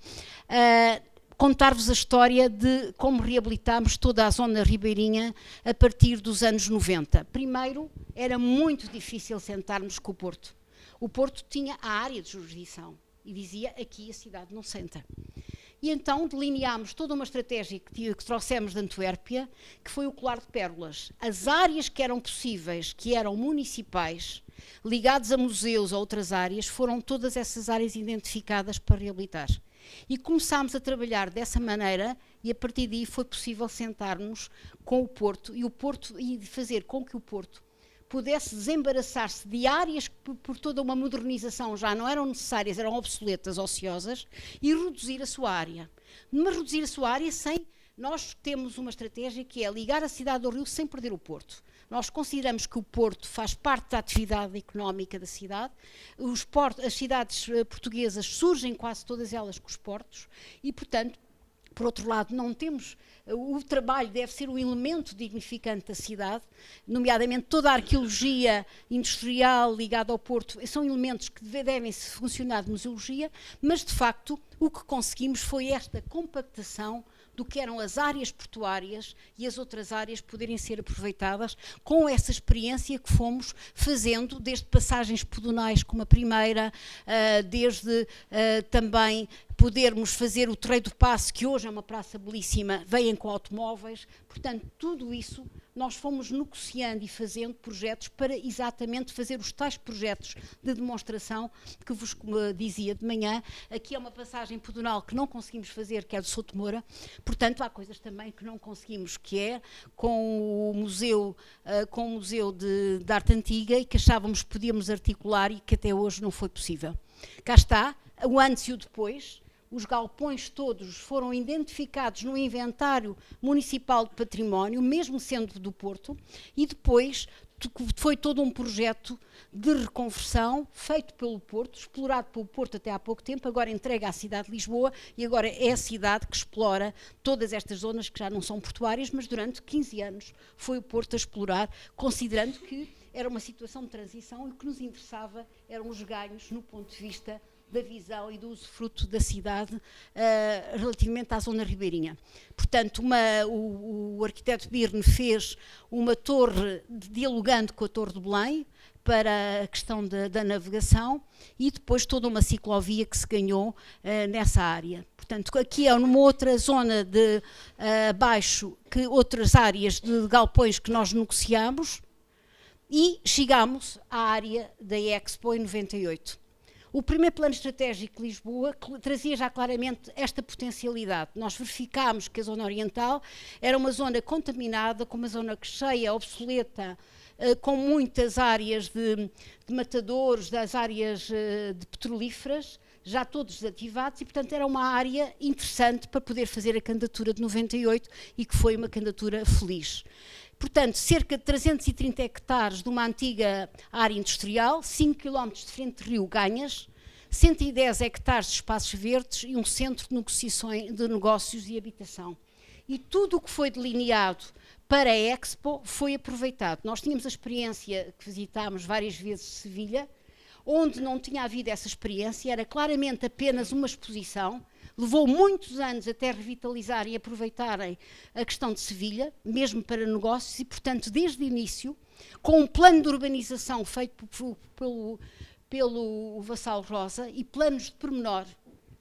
contar-vos a história de como reabilitámos toda a zona ribeirinha a partir dos anos 90. Primeiro, era muito difícil sentarmos com o Porto. O Porto tinha a área de jurisdição e dizia, aqui a cidade não senta. E então delineámos toda uma estratégia que trouxemos de Antuérpia, que foi o colar de pérolas. As áreas que eram possíveis, que eram municipais, ligadas a museus ou outras áreas, foram todas essas áreas identificadas para reabilitar. E começámos a trabalhar dessa maneira e a partir daí foi possível sentar-nos com o Porto e fazer com que o Porto pudesse desembaraçar-se de áreas que por toda uma modernização já não eram necessárias, eram obsoletas, ociosas, e reduzir a sua área. Mas reduzir a sua área sem... Nós temos uma estratégia que é ligar a cidade ao Rio sem perder o Porto. Nós consideramos que o Porto faz parte da atividade económica da cidade, as cidades portuguesas surgem quase todas elas com os portos e, portanto, por outro lado, não temos... O trabalho deve ser o elemento dignificante da cidade, nomeadamente toda a arqueologia industrial ligada ao Porto, são elementos que devem funcionar de museologia, mas de facto o que conseguimos foi esta compactação do que eram as áreas portuárias e as outras áreas poderem ser aproveitadas com essa experiência que fomos fazendo, desde passagens pedonais como a primeira, desde também podermos fazer o Terreiro do Paço, que hoje é uma praça belíssima, vêm com automóveis, portanto tudo isso nós fomos negociando e fazendo projetos para exatamente fazer os tais projetos de demonstração que vos dizia de manhã. Aqui é uma passagem pedonal que não conseguimos fazer, que é do Souto Moura, portanto há coisas também que não conseguimos, que é com o museu de arte antiga e que achávamos que podíamos articular e que até hoje não foi possível. Cá está, o antes e o depois. Os galpões todos foram identificados no inventário municipal de património, mesmo sendo do Porto, e depois foi todo um projeto de reconversão feito pelo Porto, explorado pelo Porto até há pouco tempo, agora entregue à cidade de Lisboa e agora é a cidade que explora todas estas zonas que já não são portuárias, mas durante 15 anos foi o Porto a explorar, considerando que era uma situação de transição e o que nos interessava eram os ganhos no ponto de vista da visão e do usufruto da cidade relativamente à zona ribeirinha. Portanto, o arquiteto Birne fez uma torre dialogando com a Torre de Belém para a questão da navegação e depois toda uma ciclovia que se ganhou nessa área. Portanto, aqui é numa outra zona de abaixo, que outras áreas de galpões que nós negociamos e chegámos à área da Expo em 98. O primeiro plano estratégico de Lisboa trazia já claramente esta potencialidade. Nós verificámos que a zona oriental era uma zona contaminada, com uma zona cheia, obsoleta, com muitas áreas de matadores, das áreas de petrolíferas, já todos desativados, e portanto era uma área interessante para poder fazer a candidatura de 98 e que foi uma candidatura feliz. Portanto, cerca de 330 hectares de uma antiga área industrial, 5 km de frente de rio ganhas, 110 hectares de espaços verdes e um centro de negócios e habitação. E tudo o que foi delineado para a Expo foi aproveitado. Nós tínhamos a experiência que visitámos várias vezes Sevilha, onde não tinha havido essa experiência, era claramente apenas uma exposição, levou muitos anos até revitalizarem e aproveitarem a questão de Sevilha, mesmo para negócios, e, portanto, desde o início, com um plano de urbanização feito pelo Vassal Rosa e planos de pormenor,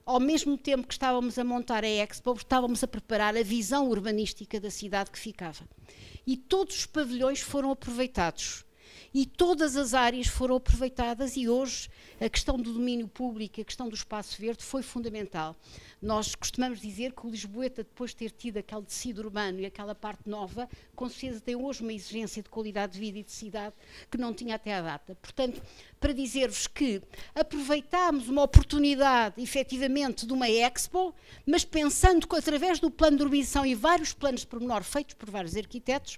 ao mesmo tempo que estávamos a montar a Expo, estávamos a preparar a visão urbanística da cidade que ficava. E todos os pavilhões foram aproveitados. E todas as áreas foram aproveitadas, e hoje a questão do domínio público, a questão do espaço verde foi fundamental. Nós costumamos dizer que o Lisboeta, depois de ter tido aquele tecido urbano e aquela parte nova, com certeza tem hoje uma exigência de qualidade de vida e de cidade que não tinha até à data. Portanto, para dizer-vos que aproveitámos uma oportunidade, efetivamente, de uma Expo, mas pensando que através do plano de urbanização e vários planos de pormenor feitos por vários arquitetos,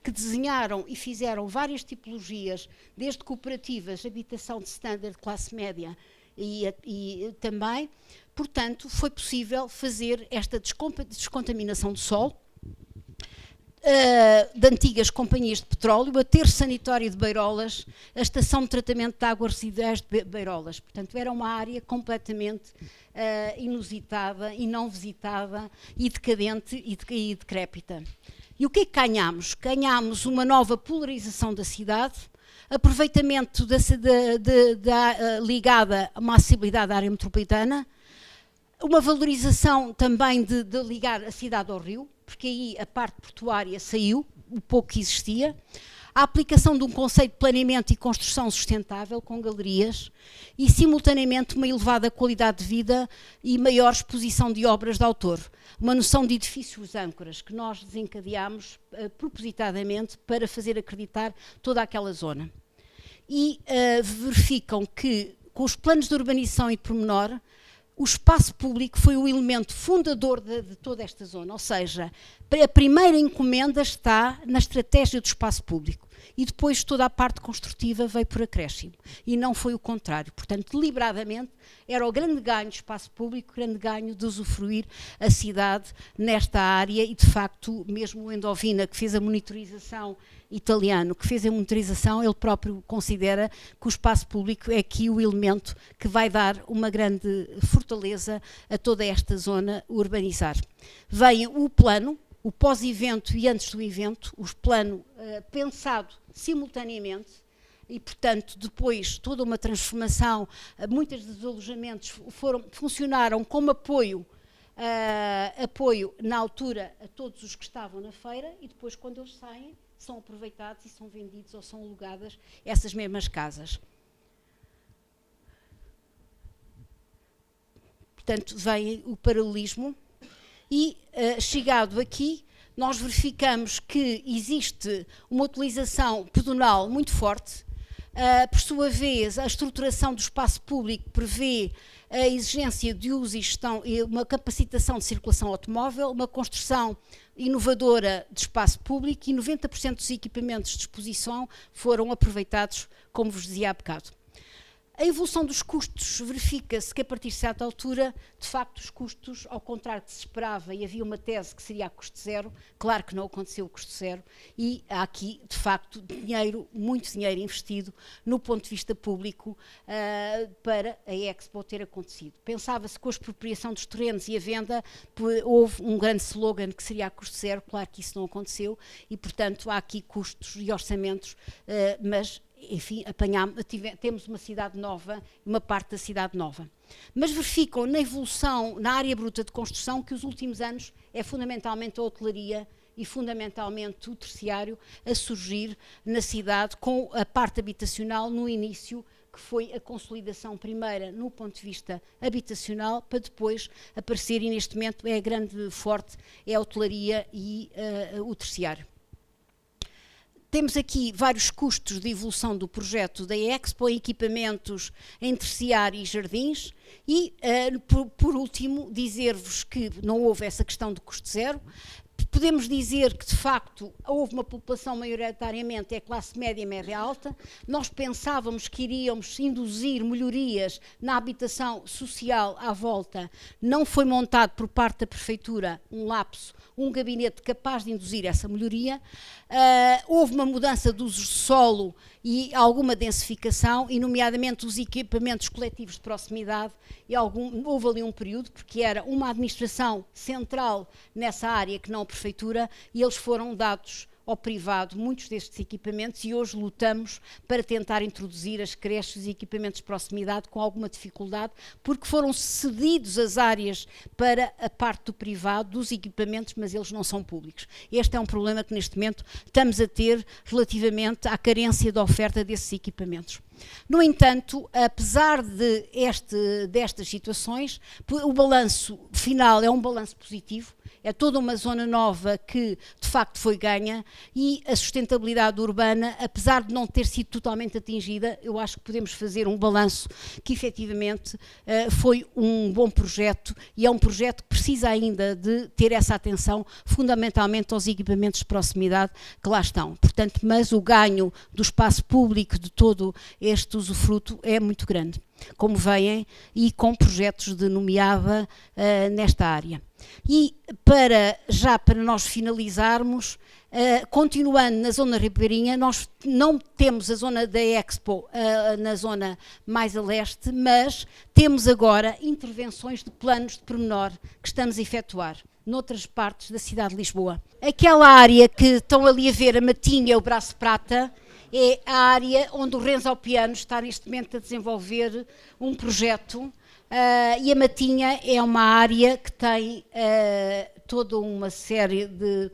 que desenharam e fizeram várias tipologias, desde cooperativas, habitação de standard, classe média e também, portanto, foi possível fazer esta descontaminação do solo, de antigas companhias de petróleo, o aterro sanitário de Beirolas, a estação de tratamento de águas residuais de Beirolas. Portanto, era uma área completamente inusitada e não visitada e decadente e decrépita. E o que é que ganhámos? Ganhámos uma nova polarização da cidade, aproveitamento ligada a uma acessibilidade à área metropolitana, uma valorização também de ligar a cidade ao rio, porque aí a parte portuária saiu, o pouco que existia, a aplicação de um conceito de planeamento e construção sustentável com galerias e, simultaneamente, uma elevada qualidade de vida e maior exposição de obras de autor. Uma noção de edifícios âncoras que nós desencadeámos propositadamente para fazer acreditar toda aquela zona. E verificam que, com os planos de urbanização e de pormenor, o espaço público foi o elemento fundador de toda esta zona, ou seja, a primeira encomenda está na estratégia do espaço público e depois toda a parte construtiva veio por acréscimo e não foi o contrário. Portanto, deliberadamente, era o grande ganho do espaço público, o grande ganho de usufruir a cidade nesta área e, de facto, mesmo o Endovina, que fez a monitorização italiano, que fez a monitorização, ele próprio considera que o espaço público é aqui o elemento que vai dar uma grande fortaleza a toda esta zona urbanizar. Vem o plano, o pós-evento e antes do evento, o plano pensado simultaneamente e, portanto, depois toda uma transformação, muitos dos alojamentos funcionaram como apoio na altura a todos os que estavam na feira e depois, quando eles saem, são aproveitados e são vendidos ou são alugadas essas mesmas casas. Portanto, vem o paralelismo e, chegado aqui, nós verificamos que existe uma utilização pedonal muito forte. Por sua vez, a estruturação do espaço público prevê a exigência de uso e gestão e uma capacitação de circulação automóvel, uma construção inovadora de espaço público e 90% dos equipamentos de exposição foram aproveitados, como vos dizia há bocado. A evolução dos custos verifica-se que a partir de certa altura, de facto, os custos, ao contrário do que se esperava, e havia uma tese que seria a custo zero, claro que não aconteceu o custo zero, e há aqui, de facto, dinheiro, muito dinheiro investido no ponto de vista público para a Expo ter acontecido. Pensava-se com a expropriação dos terrenos e a venda, houve um grande slogan que seria a custo zero, claro que isso não aconteceu, e, portanto, há aqui custos e orçamentos, mas enfim, temos uma cidade nova, uma parte da cidade nova. Mas verificam na evolução, na área bruta de construção, que os últimos anos é fundamentalmente a hotelaria e fundamentalmente o terciário a surgir na cidade, com a parte habitacional no início, que foi a consolidação primeira no ponto de vista habitacional, para depois aparecer, e neste momento é a grande forte, é a hotelaria e o terciário. Temos aqui vários custos de evolução do projeto da Expo, equipamentos em terciário e jardins e, por último, dizer-vos que não houve essa questão de custo zero, Podemos dizer que, de facto, houve uma população maioritariamente, é classe média e média alta. Nós pensávamos que iríamos induzir melhorias na habitação social à volta. Não foi montado por parte da Prefeitura um lapso, um gabinete capaz de induzir essa melhoria. Houve uma mudança do uso de solo e alguma densificação, e nomeadamente os equipamentos coletivos de proximidade, e houve ali um período, porque era uma administração central nessa área que não a Prefeitura, e eles foram dados ao privado, muitos destes equipamentos, e hoje lutamos para tentar introduzir as creches e equipamentos de proximidade com alguma dificuldade, porque foram cedidos as áreas para a parte do privado dos equipamentos, mas eles não são públicos. Este é um problema que neste momento estamos a ter relativamente à carência da oferta desses equipamentos. No entanto, apesar destas situações, o balanço final é um balanço positivo. É toda uma zona nova que, de facto, foi ganha, e a sustentabilidade urbana, apesar de não ter sido totalmente atingida, eu acho que podemos fazer um balanço que, efetivamente, foi um bom projeto, e é um projeto que precisa ainda de ter essa atenção, fundamentalmente aos equipamentos de proximidade que lá estão. Portanto, mas o ganho do espaço público, de todo este usufruto, é muito grande, como veem, e com projetos de nomeada nesta área. E para nós finalizarmos, continuando na zona ribeirinha, nós não temos a zona da Expo na zona mais a leste, mas temos agora intervenções de planos de pormenor que estamos a efetuar noutras partes da cidade de Lisboa. Aquela área que estão ali a ver, a Matinha, o Braço Prata, é a área onde o Renzo Alpiano está neste momento a desenvolver um projeto. E a Matinha é uma área que tem toda uma série de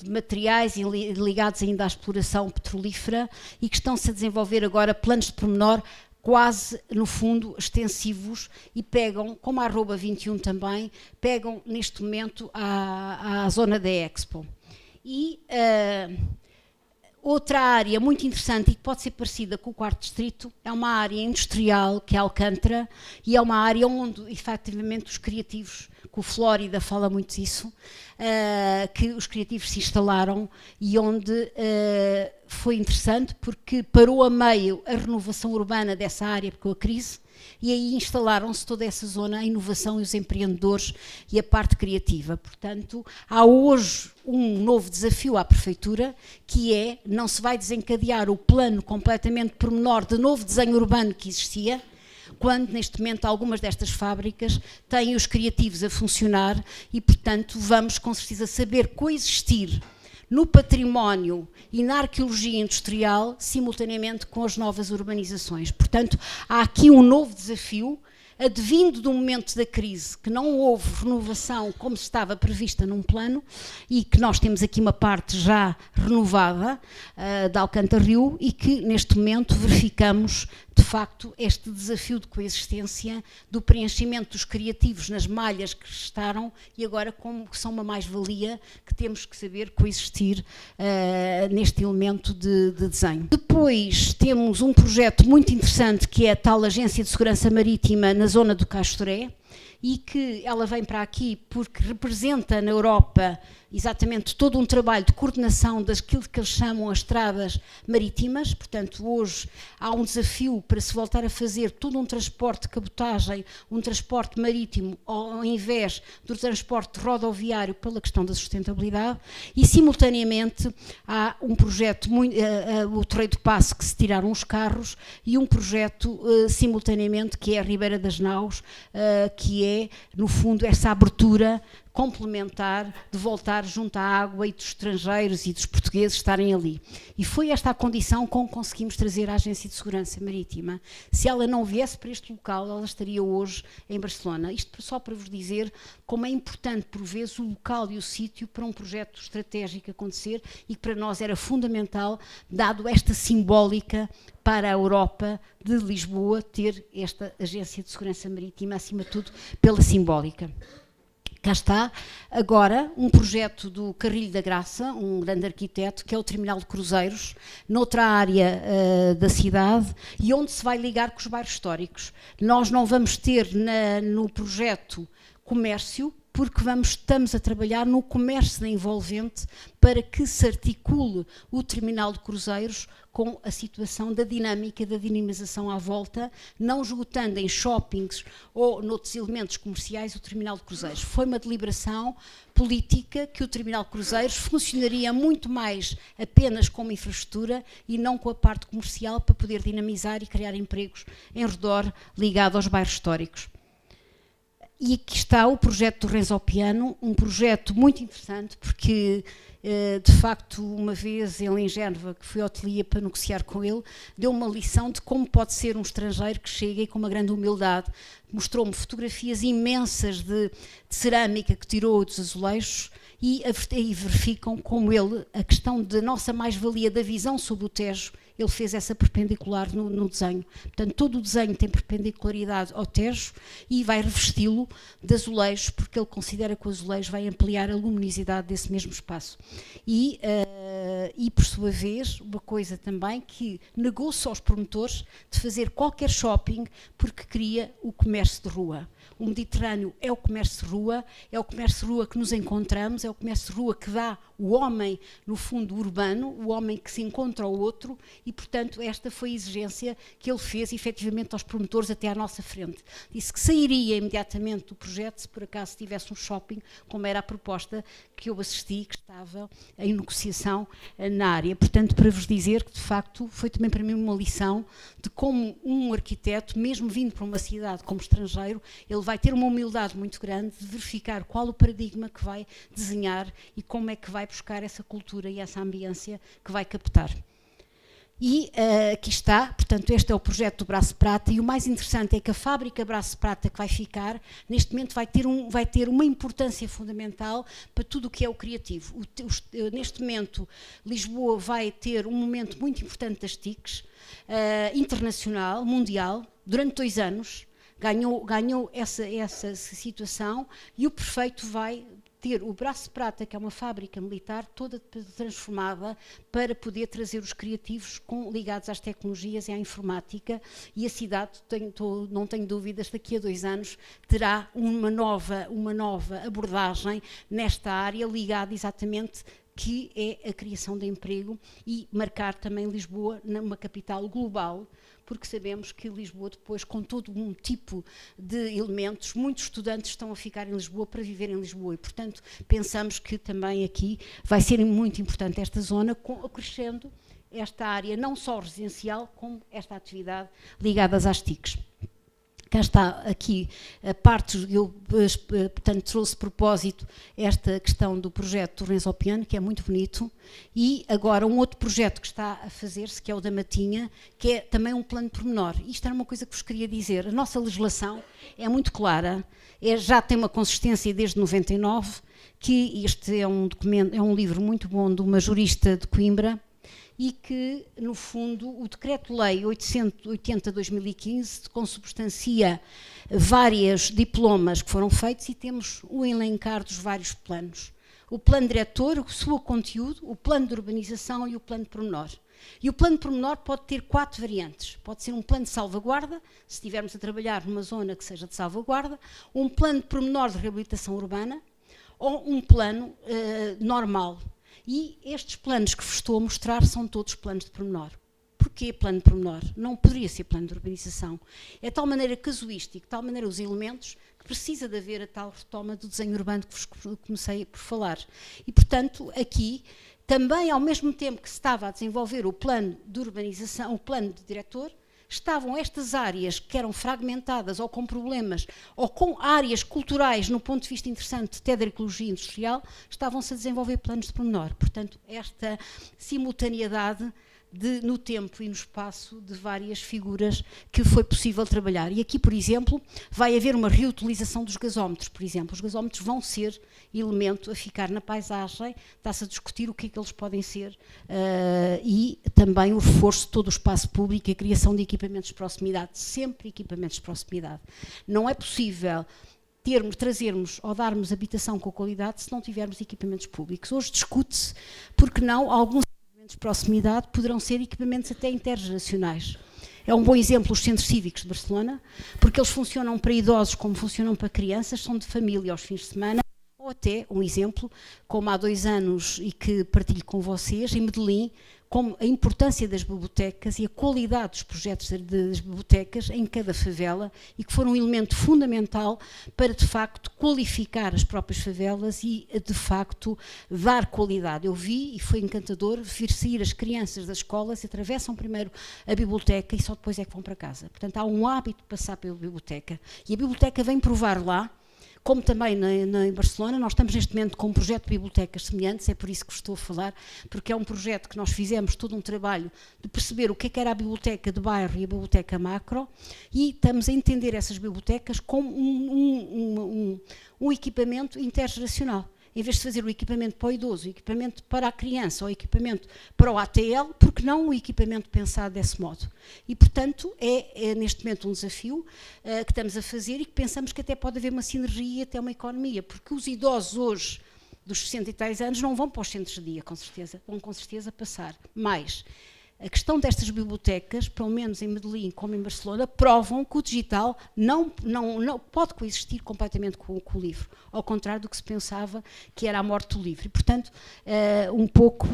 materiais ligados ainda à exploração petrolífera, e que estão-se a desenvolver agora planos de pormenor quase, no fundo, extensivos, e pegam, como a arroba 21 também, pegam neste momento à zona da Expo. E outra área muito interessante e que pode ser parecida com o 4º distrito é uma área industrial, que é Alcântara, e é uma área onde, efetivamente, os criativos, que o Flórida fala muito disso, que os criativos se instalaram, e onde foi interessante porque parou a meio a renovação urbana dessa área, porque a crise, e aí instalaram-se toda essa zona, a inovação e os empreendedores e a parte criativa. Portanto, há hoje um novo desafio à Prefeitura, que é, não se vai desencadear o plano completamente pormenor de novo desenho urbano que existia, quando neste momento algumas destas fábricas têm os criativos a funcionar, e portanto vamos com certeza saber coexistir no património e na arqueologia industrial, simultaneamente com as novas urbanizações. Portanto, há aqui um novo desafio, advindo do momento da crise, que não houve renovação como estava prevista num plano, e que nós temos aqui uma parte já renovada da Alcântara Rio, e que neste momento verificamos de facto este desafio de coexistência, do preenchimento dos criativos nas malhas que restaram, e agora como que são uma mais-valia que temos que saber coexistir neste elemento de desenho. Depois temos um projeto muito interessante, que é a tal Agência de Segurança Marítima na zona do Castoré, e que ela vem para aqui porque representa na Europa exatamente todo um trabalho de coordenação daquilo que eles chamam as estradas marítimas. Portanto, hoje há um desafio para se voltar a fazer todo um transporte de cabotagem, um transporte marítimo, ao invés do transporte rodoviário, pela questão da sustentabilidade, e simultaneamente há um projeto, o Torreio do Paço, que se tiraram os carros, e um projeto simultaneamente, que é a Ribeira das Naus, que é, no fundo, essa abertura complementar de voltar junto à água e dos estrangeiros e dos portugueses estarem ali. E foi esta a condição com que conseguimos trazer a Agência de Segurança Marítima. Se ela não viesse para este local, ela estaria hoje em Barcelona. Isto só para vos dizer como é importante, por vezes, o local e o sítio para um projeto estratégico acontecer, e que para nós era fundamental, dado esta simbólica para a Europa de Lisboa, ter esta Agência de Segurança Marítima, acima de tudo, pela simbólica. Cá está agora um projeto do Carrilho da Graça, um grande arquiteto, que é o Terminal de Cruzeiros, noutra área da cidade, e onde se vai ligar com os bairros históricos. Nós não vamos ter no projeto comércio, porque estamos a trabalhar no comércio envolvente para que se articule o terminal de cruzeiros com a situação da dinâmica, da dinamização à volta, não esgotando em shoppings ou noutros elementos comerciais o terminal de cruzeiros. Foi uma deliberação política que o terminal de cruzeiros funcionaria muito mais apenas como infraestrutura e não com a parte comercial para poder dinamizar e criar empregos em redor ligado aos bairros históricos. E aqui está o projeto do Renzo Piano, um projeto muito interessante porque, de facto, uma vez ele em Génova, que fui ao ateliê para negociar com ele, deu uma lição de como pode ser um estrangeiro que chega e com uma grande humildade mostrou-me fotografias imensas de cerâmica que tirou dos azulejos e verificam como ele, a questão da nossa mais-valia da visão sobre o Tejo, ele fez essa perpendicular no desenho. Portanto, todo o desenho tem perpendicularidade ao Tejo e vai revesti-lo de azulejos, porque ele considera que o azulejo vai ampliar a luminosidade desse mesmo espaço. E por sua vez, uma coisa também que negou-se aos promotores de fazer qualquer shopping porque queria o comércio de rua. O Mediterrâneo é o comércio de rua, é o comércio de rua que nos encontramos, é o comércio de rua que dá o homem, no fundo, urbano, o homem que se encontra ao outro e, portanto, esta foi a exigência que ele fez, efetivamente, aos promotores até à nossa frente. Disse que sairia imediatamente do projeto se por acaso tivesse um shopping, como era a proposta que eu assisti, que estava em negociação na área. Portanto, para vos dizer que, de facto, foi também para mim uma lição de como um arquiteto, mesmo vindo para uma cidade como estrangeiro, ele vai ter uma humildade muito grande de verificar qual o paradigma que vai desenhar e como é que vai buscar essa cultura e essa ambiência que vai captar. E aqui está, portanto, este é o projeto do Braço Prata e o mais interessante é que a fábrica Braço Prata que vai ficar, neste momento vai ter uma importância fundamental para tudo o que é o criativo. Neste momento, Lisboa vai ter um momento muito importante das TICs, internacional, mundial, durante 2 anos, ganhou essa situação e o prefeito vai ter o Braço Prata, que é uma fábrica militar, toda transformada para poder trazer os criativos ligados às tecnologias e à informática e a cidade, não tenho dúvidas, daqui a 2 anos terá uma nova abordagem nesta área ligada exatamente que é a criação de emprego e marcar também Lisboa numa capital global, porque sabemos que Lisboa depois, com todo um tipo de elementos, muitos estudantes estão a ficar em Lisboa para viver em Lisboa e, portanto, pensamos que também aqui vai ser muito importante esta zona, acrescendo esta área não só residencial, como esta atividade ligadas às TICs. Cá está aqui a parte, eu portanto trouxe de propósito esta questão do projeto do Renzo Piano, que é muito bonito, e agora um outro projeto que está a fazer-se, que é o da Matinha, que é também um plano pormenor. Isto era uma coisa que vos queria dizer, a nossa legislação é muito clara, já tem uma consistência desde 99, que este é um livro muito bom de uma jurista de Coimbra, e que, no fundo, o Decreto-Lei 880/2015 consubstancia vários diplomas que foram feitos e temos o elencar dos vários planos. O plano diretor, o seu conteúdo, o plano de urbanização e o plano de pormenor. E o plano de pormenor pode ter 4 variantes. Pode ser um plano de salvaguarda, se estivermos a trabalhar numa zona que seja de salvaguarda, um plano de pormenor de reabilitação urbana ou um plano normal. E estes planos que vos estou a mostrar são todos planos de pormenor. Porquê plano de pormenor? Não poderia ser plano de urbanização. É de tal maneira casuístico, de tal maneira os elementos, que precisa de haver a tal retoma do desenho urbano que vos comecei por falar. E, portanto, aqui, também ao mesmo tempo que se estava a desenvolver o plano de urbanização, o plano de diretor, estavam estas áreas que eram fragmentadas ou com problemas, ou com áreas culturais, no ponto de vista interessante até da ecologia industrial, estavam-se a desenvolver planos de pormenor. Portanto, esta simultaneidade no tempo e no espaço de várias figuras que foi possível trabalhar. E aqui, por exemplo, vai haver uma reutilização dos gasómetros, por exemplo. Os gasómetros vão ser elemento a ficar na paisagem, está-se a discutir o que é que eles podem ser e também o reforço de todo o espaço público e a criação de equipamentos de proximidade, sempre equipamentos de proximidade. Não é possível trazermos ou darmos habitação com qualidade se não tivermos equipamentos públicos. Hoje discute-se, porque não, alguns equipamentos de proximidade poderão ser equipamentos até intergeracionais. É um bom exemplo os centros cívicos de Barcelona, porque eles funcionam para idosos como funcionam para crianças, são de família aos fins de semana, ou até um exemplo, como há 2 anos e que partilho com vocês, em Medellín, como a importância das bibliotecas e a qualidade dos projetos das bibliotecas em cada favela e que foram um elemento fundamental para, de facto, qualificar as próprias favelas e, de facto, dar qualidade. Eu vi, e foi encantador, ver sair as crianças das escolas, atravessam primeiro a biblioteca e só depois é que vão para casa. Portanto, há um hábito de passar pela biblioteca e a biblioteca vem provar lá, como também em Barcelona. Nós estamos neste momento com um projeto de bibliotecas semelhantes, é por isso que estou a falar, porque é um projeto que nós fizemos todo um trabalho de perceber o que é que era a biblioteca de bairro e a biblioteca macro, e estamos a entender essas bibliotecas como um equipamento intergeracional. Em vez de fazer o equipamento para o idoso, o equipamento para a criança, ou o equipamento para o ATL, porque não o equipamento pensado desse modo? E, portanto, é neste momento um desafio que estamos a fazer e que pensamos que até pode haver uma sinergia, até uma economia, porque os idosos hoje, dos 60 e tais anos, não vão para os centros de dia, com certeza, vão com certeza passar. Mas a questão destas bibliotecas, pelo menos em Medellín como em Barcelona, provam que o digital não pode coexistir completamente com o livro, ao contrário do que se pensava que era a morte do livro. E, portanto, um pouco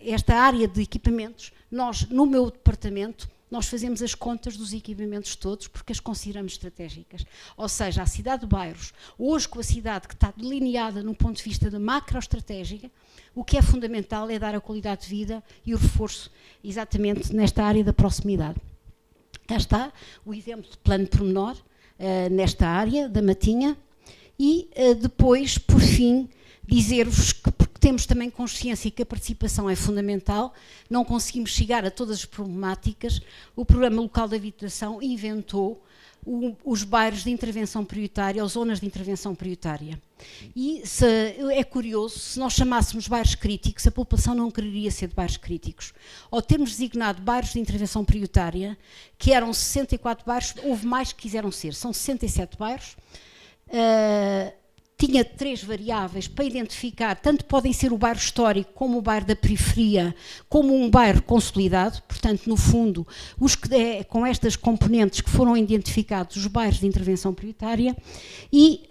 esta área de equipamentos, nós, no meu departamento, nós fazemos as contas dos equipamentos todos porque as consideramos estratégicas. Ou seja, a cidade de bairros, hoje com a cidade que está delineada num ponto de vista de macroestratégica, o que é fundamental é dar a qualidade de vida e o reforço exatamente nesta área da proximidade. Cá está o exemplo de plano pormenor nesta área da Matinha e depois, por fim, dizer-vos que temos também consciência que a participação é fundamental, não conseguimos chegar a todas as problemáticas. O Programa Local de Habitação inventou os bairros de intervenção prioritária, ou zonas de intervenção prioritária. E é curioso, se nós chamássemos bairros críticos, a população não quereria ser de bairros críticos. Ao termos designado bairros de intervenção prioritária, que eram 64 bairros, houve mais que quiseram ser, são 67 bairros, tinha 3 variáveis para identificar, tanto podem ser o bairro histórico, como o bairro da periferia, como um bairro consolidado. Portanto, no fundo, com estas componentes que foram identificados os bairros de intervenção prioritária. E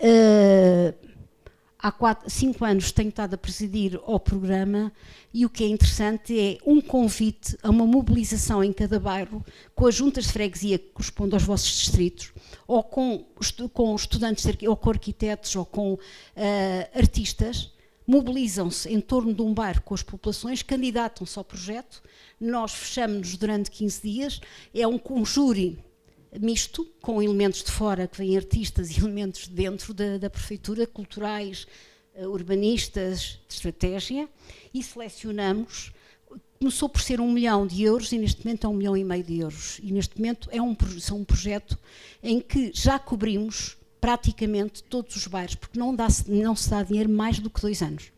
há 5 anos tenho estado a presidir ao programa e o que é interessante é um convite a uma mobilização em cada bairro com as juntas de freguesia que correspondem aos vossos distritos, ou com estudantes, ou com arquitetos, ou com artistas, mobilizam-se em torno de um bairro com as populações, candidatam-se ao projeto, nós fechamos-nos durante 15 dias, é um júri misto, com elementos de fora, que vêm artistas, e elementos de dentro da prefeitura, culturais, urbanistas, de estratégia, e selecionamos. Começou por ser 1 milhão de euros e neste momento é 1,5 milhão de euros. E neste momento são um projeto em que já cobrimos praticamente todos os bairros, porque não se dá dinheiro mais do que 2 anos.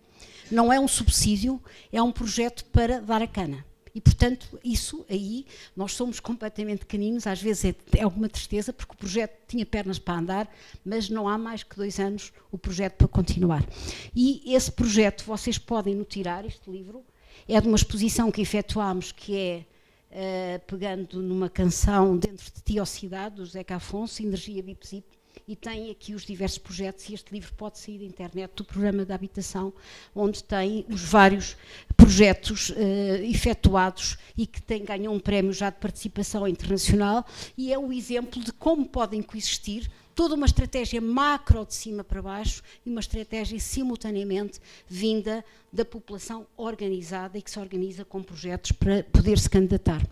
Não é um subsídio, é um projeto para dar a cana. E, portanto, isso aí, nós somos completamente caninos, às vezes é alguma tristeza, porque o projeto tinha pernas para andar, mas não há mais que 2 anos o projeto para continuar. E esse projeto, vocês podem no tirar, este livro, é de uma exposição que efetuámos, que é pegando numa canção Dentro de Ti, ó Cidade, do Zeca Afonso, Energia Bip-Zip, e tem aqui os diversos projetos, e este livro pode sair da internet do Programa de Habitação, onde tem os vários projetos efetuados e que ganham um prémio já de participação internacional, e é o exemplo de como podem coexistir toda uma estratégia macro de cima para baixo e uma estratégia simultaneamente vinda da população organizada e que se organiza com projetos para poder se candidatar.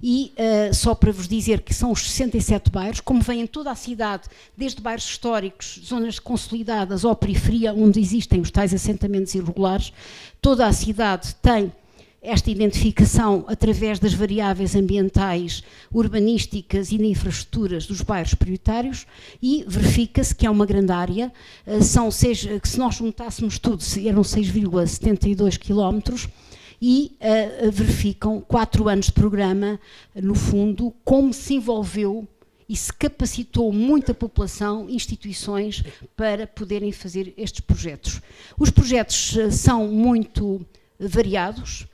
E só para vos dizer que são os 67 bairros, como vêm em toda a cidade, desde bairros históricos, zonas consolidadas ou periferia, onde existem os tais assentamentos irregulares, toda a cidade tem esta identificação através das variáveis ambientais, urbanísticas e de infraestruturas dos bairros prioritários, e verifica-se que é uma grande área, que se nós juntássemos tudo, eram 6,72 km, e verificam 4 anos de programa, no fundo, como se envolveu e se capacitou muita população, instituições, para poderem fazer estes projetos. Os projetos são muito variados,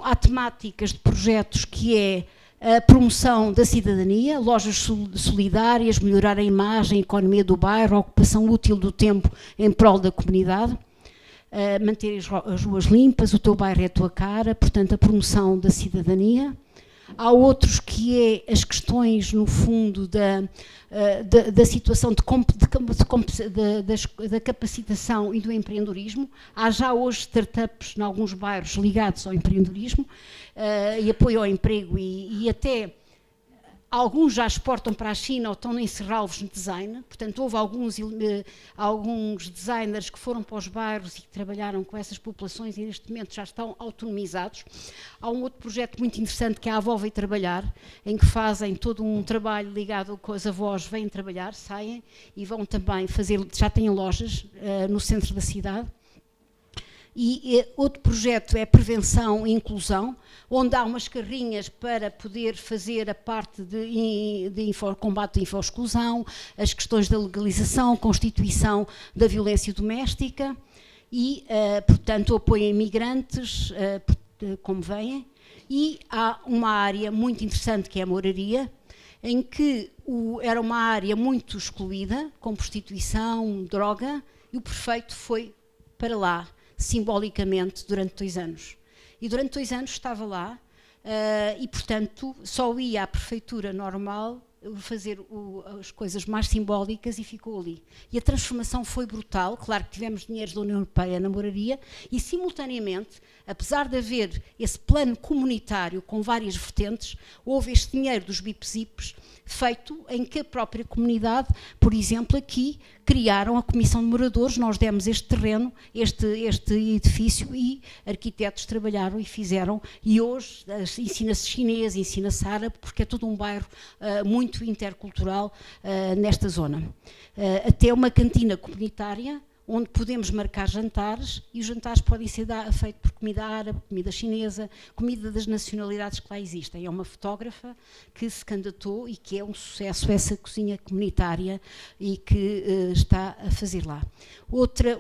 há temáticas de projetos que é a promoção da cidadania, lojas solidárias, melhorar a imagem, a economia do bairro, a ocupação útil do tempo em prol da comunidade, manter as ruas limpas, o teu bairro é a tua cara, portanto a promoção da cidadania. Há outros que é as questões, no fundo, da situação da capacitação e do empreendedorismo. Há já hoje startups em alguns bairros ligados ao empreendedorismo e apoio ao emprego e até alguns já exportam para a China ou estão em encerrá-los no design. Portanto, houve alguns designers que foram para os bairros e que trabalharam com essas populações e neste momento já estão autonomizados. Há um outro projeto muito interessante que é a Avó Vem Trabalhar, em que fazem todo um trabalho ligado com as avós, vêm trabalhar, saem e vão também fazer, já têm lojas no centro da cidade. E outro projeto é prevenção e inclusão, onde há umas carrinhas para poder fazer a parte de combate à infoexclusão, as questões da legalização, constituição da violência doméstica e, portanto, o apoio a imigrantes, como veem. E há uma área muito interessante que é a moraria, em que era uma área muito excluída, com prostituição, droga, e o prefeito foi para lá, simbolicamente, durante 2 anos. E durante 2 anos estava lá e, portanto, só ia à prefeitura normal fazer as coisas mais simbólicas e ficou ali. E a transformação foi brutal. Claro que tivemos dinheiros da União Europeia na moraria e, simultaneamente, apesar de haver esse plano comunitário com várias vertentes, houve este dinheiro dos BIPZIPs feito em que a própria comunidade, por exemplo, aqui, criaram a Comissão de Moradores, nós demos este terreno, este edifício e arquitetos trabalharam e fizeram, e hoje ensina-se chinês, ensina-se árabe, porque é todo um bairro muito intercultural nesta zona. Até uma cantina comunitária, onde podemos marcar jantares, e os jantares podem ser feitos por comida árabe, comida chinesa, comida das nacionalidades que lá existem. É uma fotógrafa que se candidatou e que é um sucesso essa cozinha comunitária e que está a fazer lá. Outra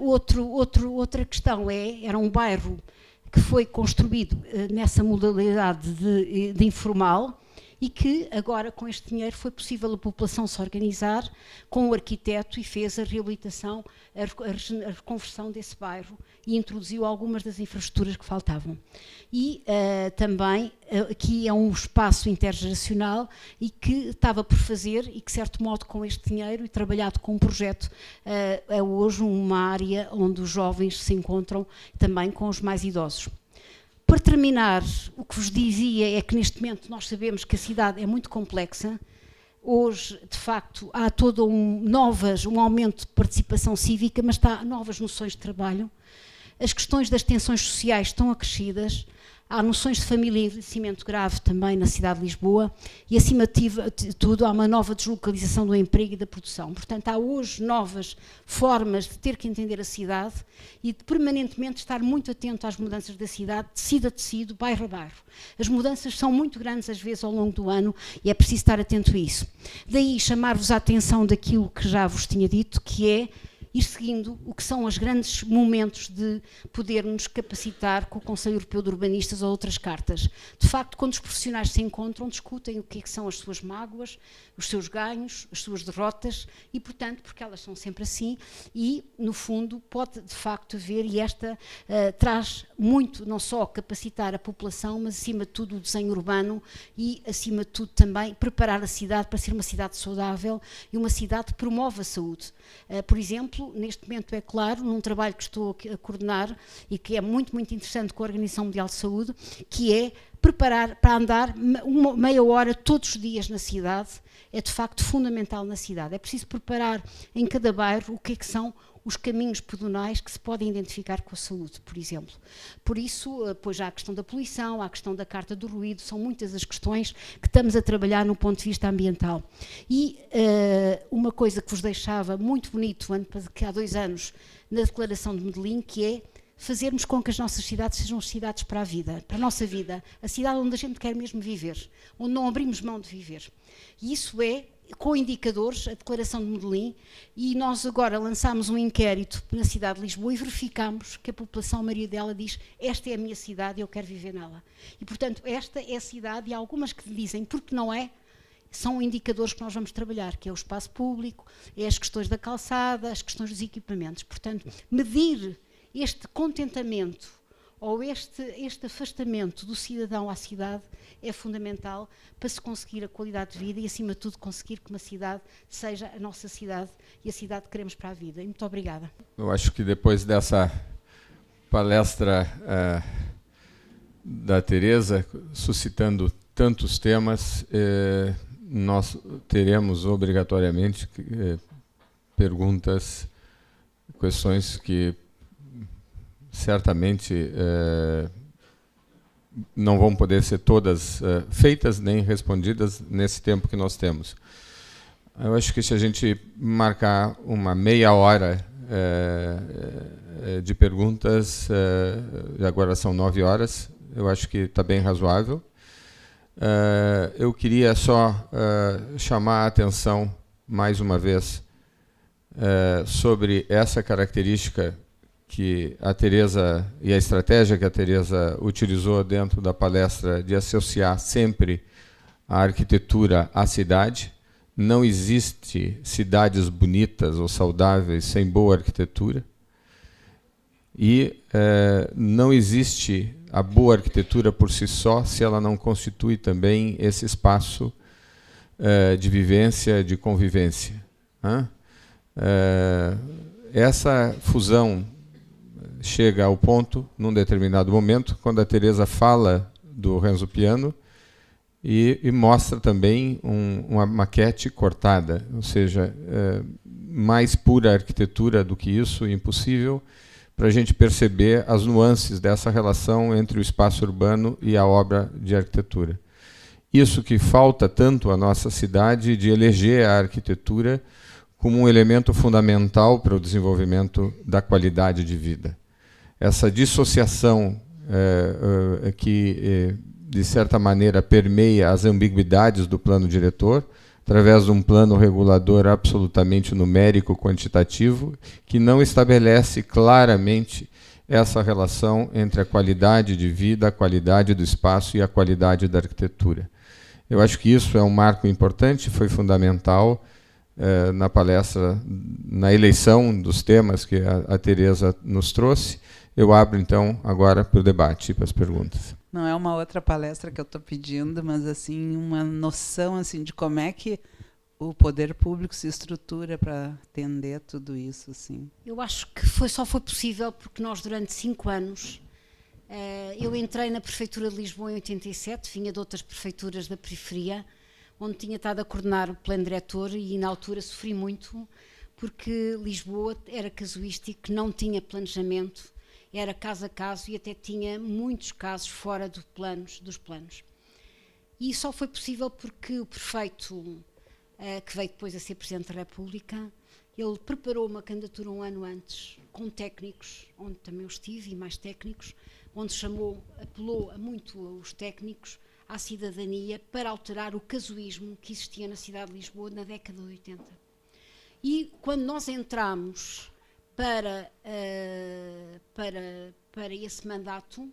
questão era um bairro que foi construído nessa modalidade de informal, e que agora com este dinheiro foi possível a população se organizar com o arquiteto e fez a reabilitação, a reconversão desse bairro e introduziu algumas das infraestruturas que faltavam. E também aqui é um espaço intergeracional e que estava por fazer e que, de certo modo, com este dinheiro e trabalhado com um projeto, é hoje uma área onde os jovens se encontram também com os mais idosos. Para terminar, o que vos dizia é que neste momento nós sabemos que a cidade é muito complexa. Hoje, de facto, há todo um aumento de participação cívica, mas há novas noções de trabalho. As questões das tensões sociais estão acrescidas. Há noções de família e envelhecimento grave também na cidade de Lisboa e, acima de tudo, há uma nova deslocalização do emprego e da produção. Portanto, há hoje novas formas de ter que entender a cidade e de permanentemente estar muito atento às mudanças da cidade, tecido a tecido, bairro a bairro. As mudanças são muito grandes, às vezes, ao longo do ano e é preciso estar atento a isso. Daí, chamar-vos a atenção daquilo que já vos tinha dito, que é ir seguindo o que são os grandes momentos de podermos capacitar com o Conselho Europeu de Urbanistas ou outras cartas. De facto, quando os profissionais se encontram, discutem o que é que são as suas mágoas, os seus ganhos, as suas derrotas e, portanto, porque elas são sempre assim e, no fundo, pode de facto haver, e esta traz muito, não só capacitar a população, mas acima de tudo o desenho urbano e, acima de tudo, também preparar a cidade para ser uma cidade saudável e uma cidade que promove a saúde. Por exemplo, neste momento é claro, num trabalho que estou a coordenar e que é muito, muito interessante com a Organização Mundial de Saúde, que é preparar para andar meia hora todos os dias na cidade, é de facto fundamental na cidade. É preciso preparar em cada bairro o que é que são os caminhos pedonais que se podem identificar com a saúde, por exemplo. Por isso, pois há a questão da poluição, há a questão da carta do ruído, são muitas as questões que estamos a trabalhar no ponto de vista ambiental. E uma coisa que vos deixava muito bonito, que há 2 anos, na Declaração de Medellín, que é fazermos com que as nossas cidades sejam as cidades para a vida, para a nossa vida, a cidade onde a gente quer mesmo viver, onde não abrimos mão de viver. E isso é com indicadores, a Declaração de Medellín, e nós agora lançámos um inquérito na cidade de Lisboa e verificámos que a população, a maioria dela, diz: esta é a minha cidade e eu quero viver nela. E, portanto, esta é a cidade, e há algumas que dizem porque não é, são indicadores que nós vamos trabalhar, que é o espaço público, é as questões da calçada, as questões dos equipamentos. Portanto, medir este contentamento ou este afastamento do cidadão à cidade é fundamental para se conseguir a qualidade de vida e, acima de tudo, conseguir que uma cidade seja a nossa cidade e a cidade que queremos para a vida. E muito obrigada. Eu acho que depois dessa palestra da Teresa, suscitando tantos temas, nós teremos obrigatoriamente perguntas, questões que certamente não vão poder ser todas feitas nem respondidas nesse tempo que nós temos. Eu acho que se a gente marcar uma meia hora de perguntas, agora são 9 horas, eu acho que está bem razoável. Eu queria só chamar a atenção, mais uma vez, sobre essa característica que a Teresa e a estratégia que a Teresa utilizou dentro da palestra de associar sempre a arquitetura à cidade. Não existe cidades bonitas ou saudáveis sem boa arquitetura. E não existe a boa arquitetura por si só se ela não constitui também esse espaço de vivência, de convivência. Essa fusão chega ao ponto, num determinado momento, quando a Teresa fala do Renzo Piano e mostra também uma maquete cortada, ou seja, mais pura arquitetura do que isso, impossível, para a gente perceber as nuances dessa relação entre o espaço urbano e a obra de arquitetura. Isso que falta tanto à nossa cidade, de eleger a arquitetura como um elemento fundamental para o desenvolvimento da qualidade de vida. Essa dissociação que, de certa maneira, permeia as ambiguidades do plano diretor, através de um plano regulador absolutamente numérico, quantitativo, que não estabelece claramente essa relação entre a qualidade de vida, a qualidade do espaço e a qualidade da arquitetura. Eu acho que isso é um marco importante, foi fundamental na palestra, na eleição dos temas que a Teresa nos trouxe. Eu abro, então, agora para o debate e para as perguntas. Não é uma outra palestra que eu estou pedindo, mas assim uma noção assim de como é que o poder público se estrutura para atender tudo isso. Assim. Eu acho que só foi possível porque nós, durante 5 anos, eu entrei na Prefeitura de Lisboa em 87, vinha de outras prefeituras da periferia, onde tinha estado a coordenar o plano diretor e, na altura, sofri muito porque Lisboa era casuístico, não tinha planejamento, era caso a caso e até tinha muitos casos fora dos planos. E só foi possível porque o prefeito, que veio depois a ser Presidente da República, ele preparou uma candidatura um ano antes, com técnicos, onde também eu estive, e mais técnicos, onde apelou a muito os técnicos, à cidadania, para alterar o casuísmo que existia na cidade de Lisboa na década de 80. E quando nós entramos para esse mandato,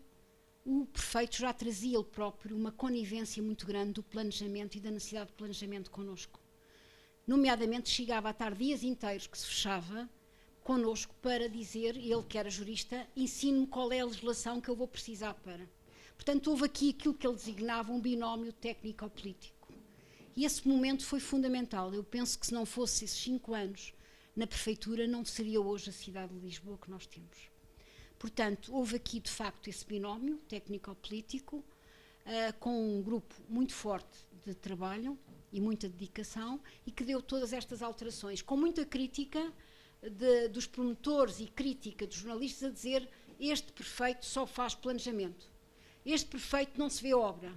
o prefeito já trazia ele próprio uma conivência muito grande do planejamento e da necessidade de planejamento connosco. Nomeadamente, chegava a estar dias inteiros que se fechava connosco para dizer, ele que era jurista, ensine-me qual é a legislação que eu vou precisar para. Portanto, houve aqui aquilo que ele designava um binómio técnico-político. E esse momento foi fundamental. Eu penso que se não fosse esses 5 anos na Prefeitura, não seria hoje a cidade de Lisboa que nós temos. Portanto, houve aqui, de facto, esse binómio técnico-político, com um grupo muito forte de trabalho e muita dedicação, e que deu todas estas alterações, com muita crítica dos promotores e crítica dos jornalistas a dizer: este prefeito só faz planejamento, este prefeito não se vê obra,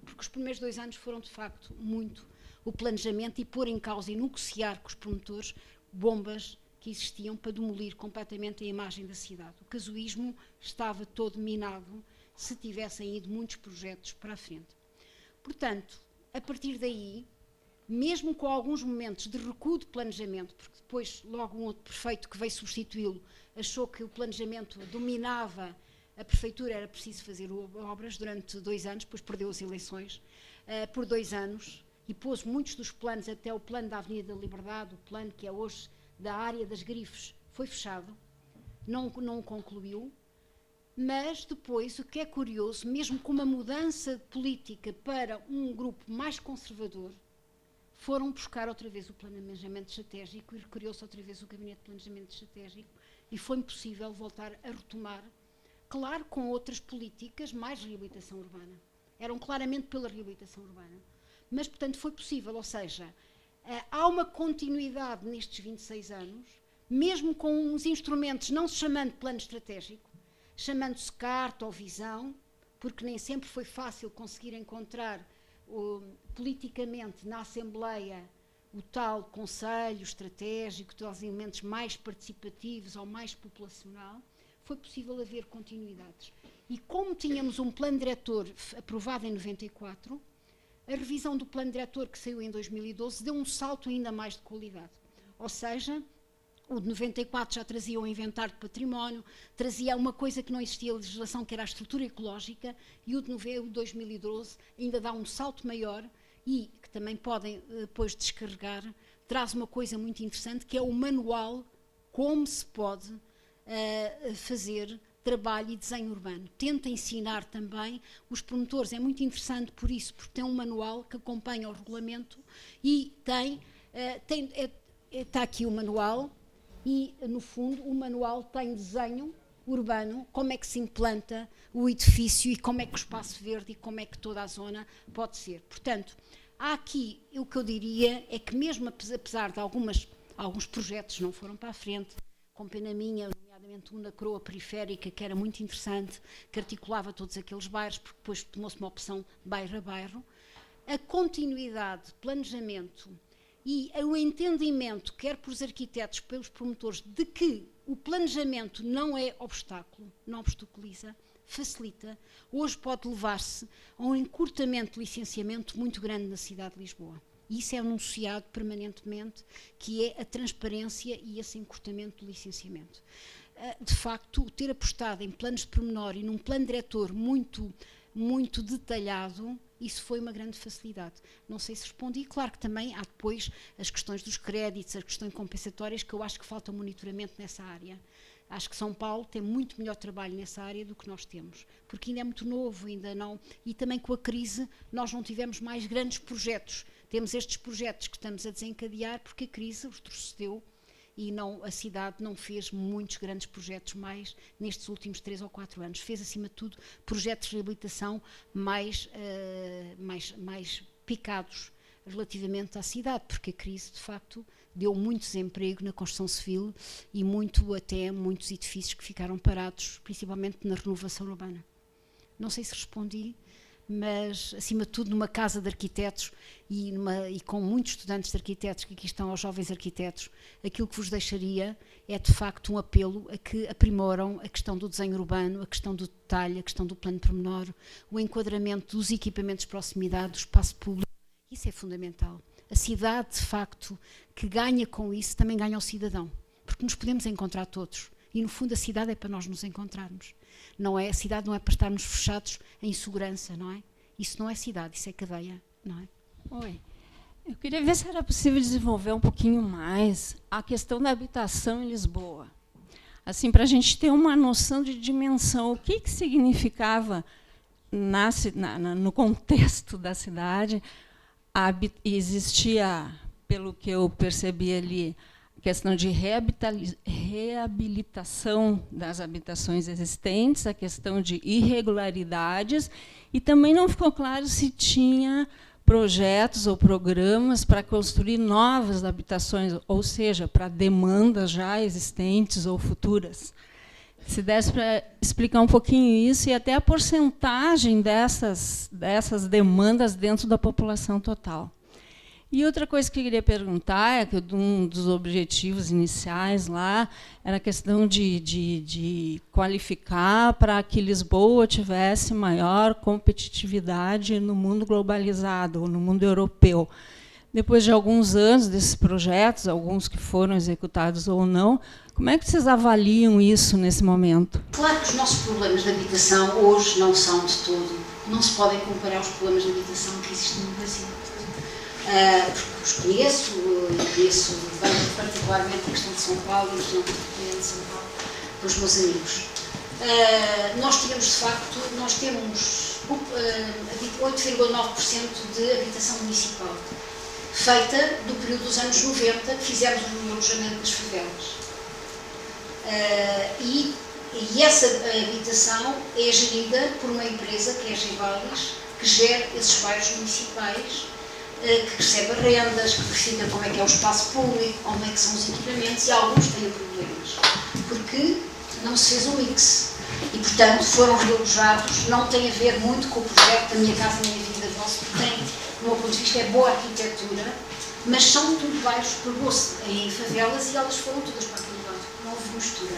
porque os primeiros 2 anos foram, de facto, muito o planejamento e pôr em causa e negociar com os promotores bombas que existiam para demolir completamente a imagem da cidade. O casuísmo estava todo minado se tivessem ido muitos projetos para a frente. Portanto, a partir daí, mesmo com alguns momentos de recuo de planejamento, porque depois logo um outro prefeito que veio substituí-lo achou que o planejamento dominava a prefeitura, era preciso fazer obras durante 2 anos, depois perdeu as eleições por 2 anos e pôs muitos dos planos, até o plano da Avenida da Liberdade, o plano que é hoje da área das grifes, foi fechado, não concluiu. Mas depois, o que é curioso, mesmo com uma mudança política para um grupo mais conservador, foram buscar outra vez o planejamento estratégico e recriou-se outra vez o Gabinete de Planejamento Estratégico e foi possível voltar a retomar, claro, com outras políticas, mais reabilitação urbana. Eram claramente pela reabilitação urbana. Mas, portanto, foi possível, ou seja, há uma continuidade nestes 26 anos, mesmo com uns instrumentos não se chamando plano estratégico, chamando-se carta ou visão, porque nem sempre foi fácil conseguir encontrar politicamente na Assembleia o tal conselho estratégico, dos elementos mais participativos ou mais populacional, foi possível haver continuidades. E como tínhamos um plano diretor aprovado em 94, a revisão do plano diretor que saiu em 2012 deu um salto ainda mais de qualidade. Ou seja, o de 94 já trazia o inventário de património, trazia uma coisa que não existia legislação, que era a estrutura ecológica, e o de 2012 ainda dá um salto maior e, que também podem depois descarregar, traz uma coisa muito interessante, que é o manual como se pode fazer trabalho e desenho urbano. Tenta ensinar também os promotores, é muito interessante por isso, porque tem um manual que acompanha o regulamento e está aqui o manual. E, no fundo, o manual tem desenho urbano, como é que se implanta o edifício e como é que o espaço verde e como é que toda a zona pode ser. Portanto, há aqui, o que eu diria é que mesmo apesar de alguns projetos não foram para a frente, com pena minha, nomeadamente um na Croa Periférica, que era muito interessante, que articulava todos aqueles bairros, porque depois tomou-se uma opção bairro a bairro, a continuidade, planejamento e o entendimento, quer pelos arquitetos, pelos promotores, de que o planejamento não é obstáculo, não obstaculiza, facilita, hoje pode levar-se a um encurtamento de licenciamento muito grande na cidade de Lisboa. E isso é anunciado permanentemente, que é a transparência e esse encurtamento do licenciamento. De facto, ter apostado em planos de pormenor e num plano diretor muito detalhado, isso foi uma grande facilidade. Não sei se respondi. Claro que também há depois as questões dos créditos, as questões compensatórias, que eu acho que falta monitoramento nessa área. Acho que São Paulo tem muito melhor trabalho nessa área do que nós temos, porque ainda é muito novo, ainda não, e também com a crise nós não tivemos mais grandes projetos. Temos estes projetos que estamos a desencadear porque a crise os retrocedeu e a cidade não fez muitos grandes projetos mais nestes últimos 3 ou 4 anos. Fez, acima de tudo, projetos de reabilitação mais picados relativamente à cidade, porque a crise, de facto, deu muito desemprego na construção civil e muitos edifícios que ficaram parados, principalmente na renovação urbana. Não sei se respondi, mas, acima de tudo, numa casa de arquitetos e com muitos estudantes de arquitetos que aqui estão, aos jovens arquitetos, aquilo que vos deixaria é, de facto, um apelo a que aprimoram a questão do desenho urbano, a questão do detalhe, a questão do plano pormenor, o enquadramento dos equipamentos de proximidade, do espaço público. Isso é fundamental. A cidade, de facto, que ganha com isso, também ganha o cidadão, porque nos podemos encontrar todos. E, no fundo, a cidade é para nós nos encontrarmos. A cidade não é para estarmos fechados em segurança, não é? Isso não é cidade, isso é cadeia, não é? Oi. Eu queria ver se era possível desenvolver um pouquinho mais a questão da habitação em Lisboa. Assim, para a gente ter uma noção de dimensão, o que significava no contexto da cidade. Existia, pelo que eu percebi ali, a questão de reabilitação das habitações existentes, a questão de irregularidades, e também não ficou claro se tinha projetos ou programas para construir novas habitações, ou seja, para demandas já existentes ou futuras. Se desse para explicar um pouquinho isso e até a porcentagem dessas demandas dentro da população total. E outra coisa que eu queria perguntar é que um dos objetivos iniciais lá era a questão de qualificar para que Lisboa tivesse maior competitividade no mundo globalizado, no mundo europeu. Depois de alguns anos desses projetos, alguns que foram executados ou não, como é que vocês avaliam isso nesse momento? Claro que os nossos problemas de habitação hoje não são de todo, não se podem comparar aos problemas de habitação que existem no Brasil. Porque os conheço bem, particularmente a questão de São Paulo e a questão de São Paulo, com os meus amigos. Nós temos, de facto, 8,9% de habitação municipal, feita do período dos anos 90, que fizemos o alojamento das favelas. E essa habitação é gerida por uma empresa, que é a Gevalis, que gera esses bairros municipais, que recebe rendas, que verifica como é que é o espaço público, como é que são os equipamentos, e alguns têm problemas, porque não se fez um mix. E, portanto, foram realojados, não tem a ver muito com o projeto da Minha Casa Minha Vida vosso, que tem, do meu ponto de vista, é boa arquitetura, mas são tudo bairros, pegou-se em favelas e elas foram todas para aquele lado. Não houve mistura.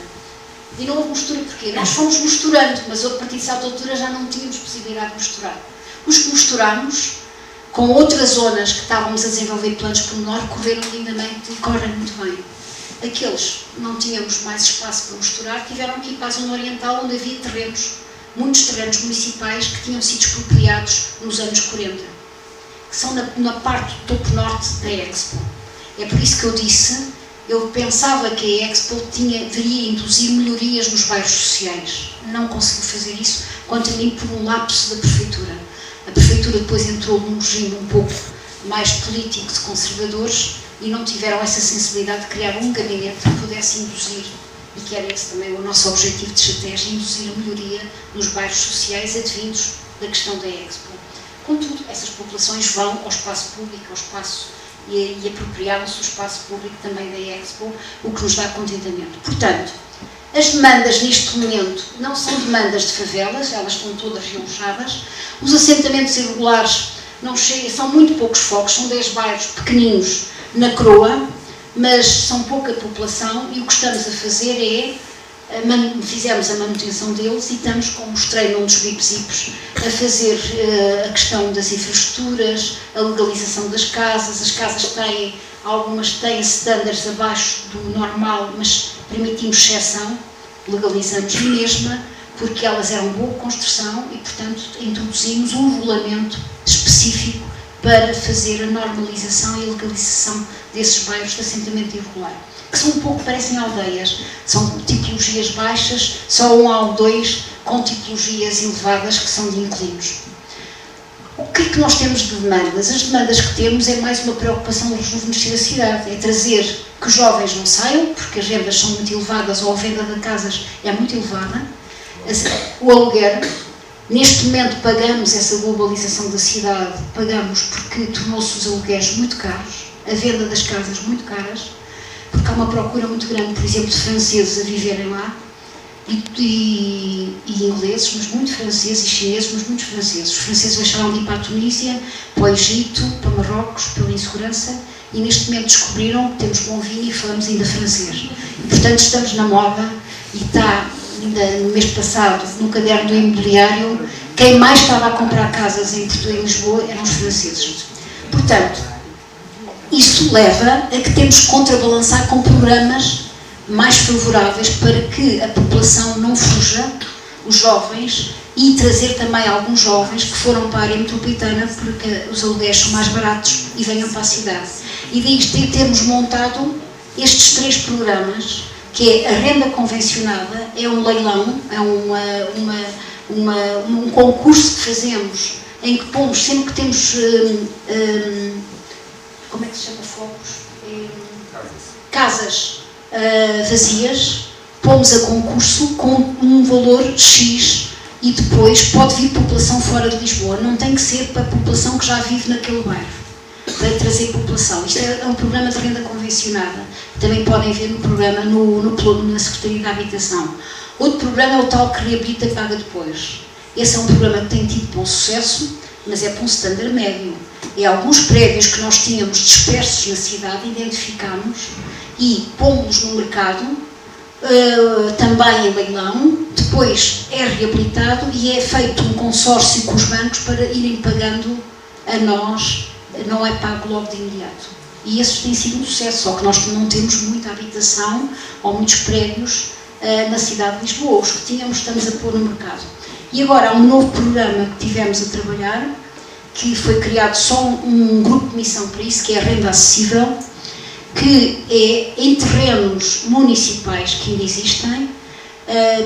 E não houve mistura porquê? Nós fomos misturando, mas a partir de certa altura já não tínhamos possibilidade de misturar. Os que misturamos, com outras zonas que estávamos a desenvolver planos pormenor, correram lindamente e correm muito bem. Aqueles que não tínhamos mais espaço para misturar, tiveram que ir para a zona oriental, onde havia terrenos, muitos terrenos municipais que tinham sido expropriados nos anos 40, que são na parte do topo norte da Expo. É por isso que eu disse, eu pensava que a Expo deveria induzir melhorias nos bairros sociais. Não conseguiu fazer isso, quanto a mim, por um lapso da Prefeitura. A Prefeitura depois entrou num regime um pouco mais político de conservadores e não tiveram essa sensibilidade de criar um gabinete que pudesse induzir, e que era esse também o nosso objetivo de estratégia, induzir a melhoria nos bairros sociais advindos da questão da Expo. Contudo, essas populações vão ao espaço público, ao espaço e apropriaram-se do espaço público também da Expo, o que nos dá contentamento. Portanto, as demandas neste momento não são demandas de favelas, elas estão todas realojadas. Os assentamentos irregulares não chegam, são muito poucos focos, são 10 bairros pequeninos na Croa, mas são pouca população, e o que estamos a fazer é, fizemos a manutenção deles e estamos, como mostrei num dos BIPs, a fazer a questão das infraestruturas, a legalização das casas. As casas têm, algumas têm standards abaixo do normal, mas permitimos exceção, legalizamos a mesma, porque elas eram boa construção e, portanto, introduzimos um regulamento específico para fazer a normalização e a legalização desses bairros de assentamento irregular, que são um pouco, parecem aldeias, são tipologias baixas, só 1 ou 2 com tipologias elevadas que são de inquilinos. O que é que nós temos de demandas? As demandas que temos é mais uma preocupação do rejuvenescer a cidade, é trazer que os jovens não saiam, porque as rendas são muito elevadas, ou a venda de casas é muito elevada, o aluguer. Neste momento pagamos essa globalização da cidade, pagamos porque tornou-se os alugueres muito caros, a venda das casas muito caras, porque há uma procura muito grande, por exemplo, de franceses a viverem lá, e ingleses, mas muito franceses, e chineses, mas muitos franceses. Os franceses deixaram de ir para a Tunísia, para o Egito, para Marrocos, pela insegurança, e neste momento descobriram que temos bom vinho e falamos ainda francês. E, portanto, estamos na moda, e está, ainda no mês passado, no caderno do imobiliário, quem mais estava a comprar casas em Portugal e em Lisboa eram os franceses. Portanto, isso leva a que temos que contrabalançar com programas mais favoráveis para que a população não fuja, os jovens, e trazer também alguns jovens que foram para a área metropolitana porque os aluguéis são mais baratos e venham para a cidade. E daí termos montado estes 3 programas, que é a renda convencionada, é um leilão, é um concurso que fazemos, em que pomos, sempre que temos, como é que se chama, focos? Casas vazias, pomos a concurso com um valor X e depois pode vir população fora de Lisboa. Não tem que ser para a população que já vive naquele bairro, para trazer população. Isto é um programa de renda convencionada. Também podem ver no programa, na Secretaria da Habitação. Outro programa é o tal que reabilita e paga depois. Esse é um programa que tem tido bom sucesso, mas é para um standard médio. é alguns prédios que nós tínhamos dispersos na cidade, identificamos e pomos no mercado, também em leilão, depois é reabilitado e é feito um consórcio com os bancos para irem pagando a nós, não é pago logo de imediato. E esses têm sido um sucesso, só que nós não temos muita habitação ou muitos prédios na cidade de Lisboa. Os que tínhamos estamos a pôr no mercado. E agora há um novo programa que tivemos a trabalhar, que foi criado só um grupo de missão para isso, que é a renda acessível, que é em terrenos municipais que ainda existem,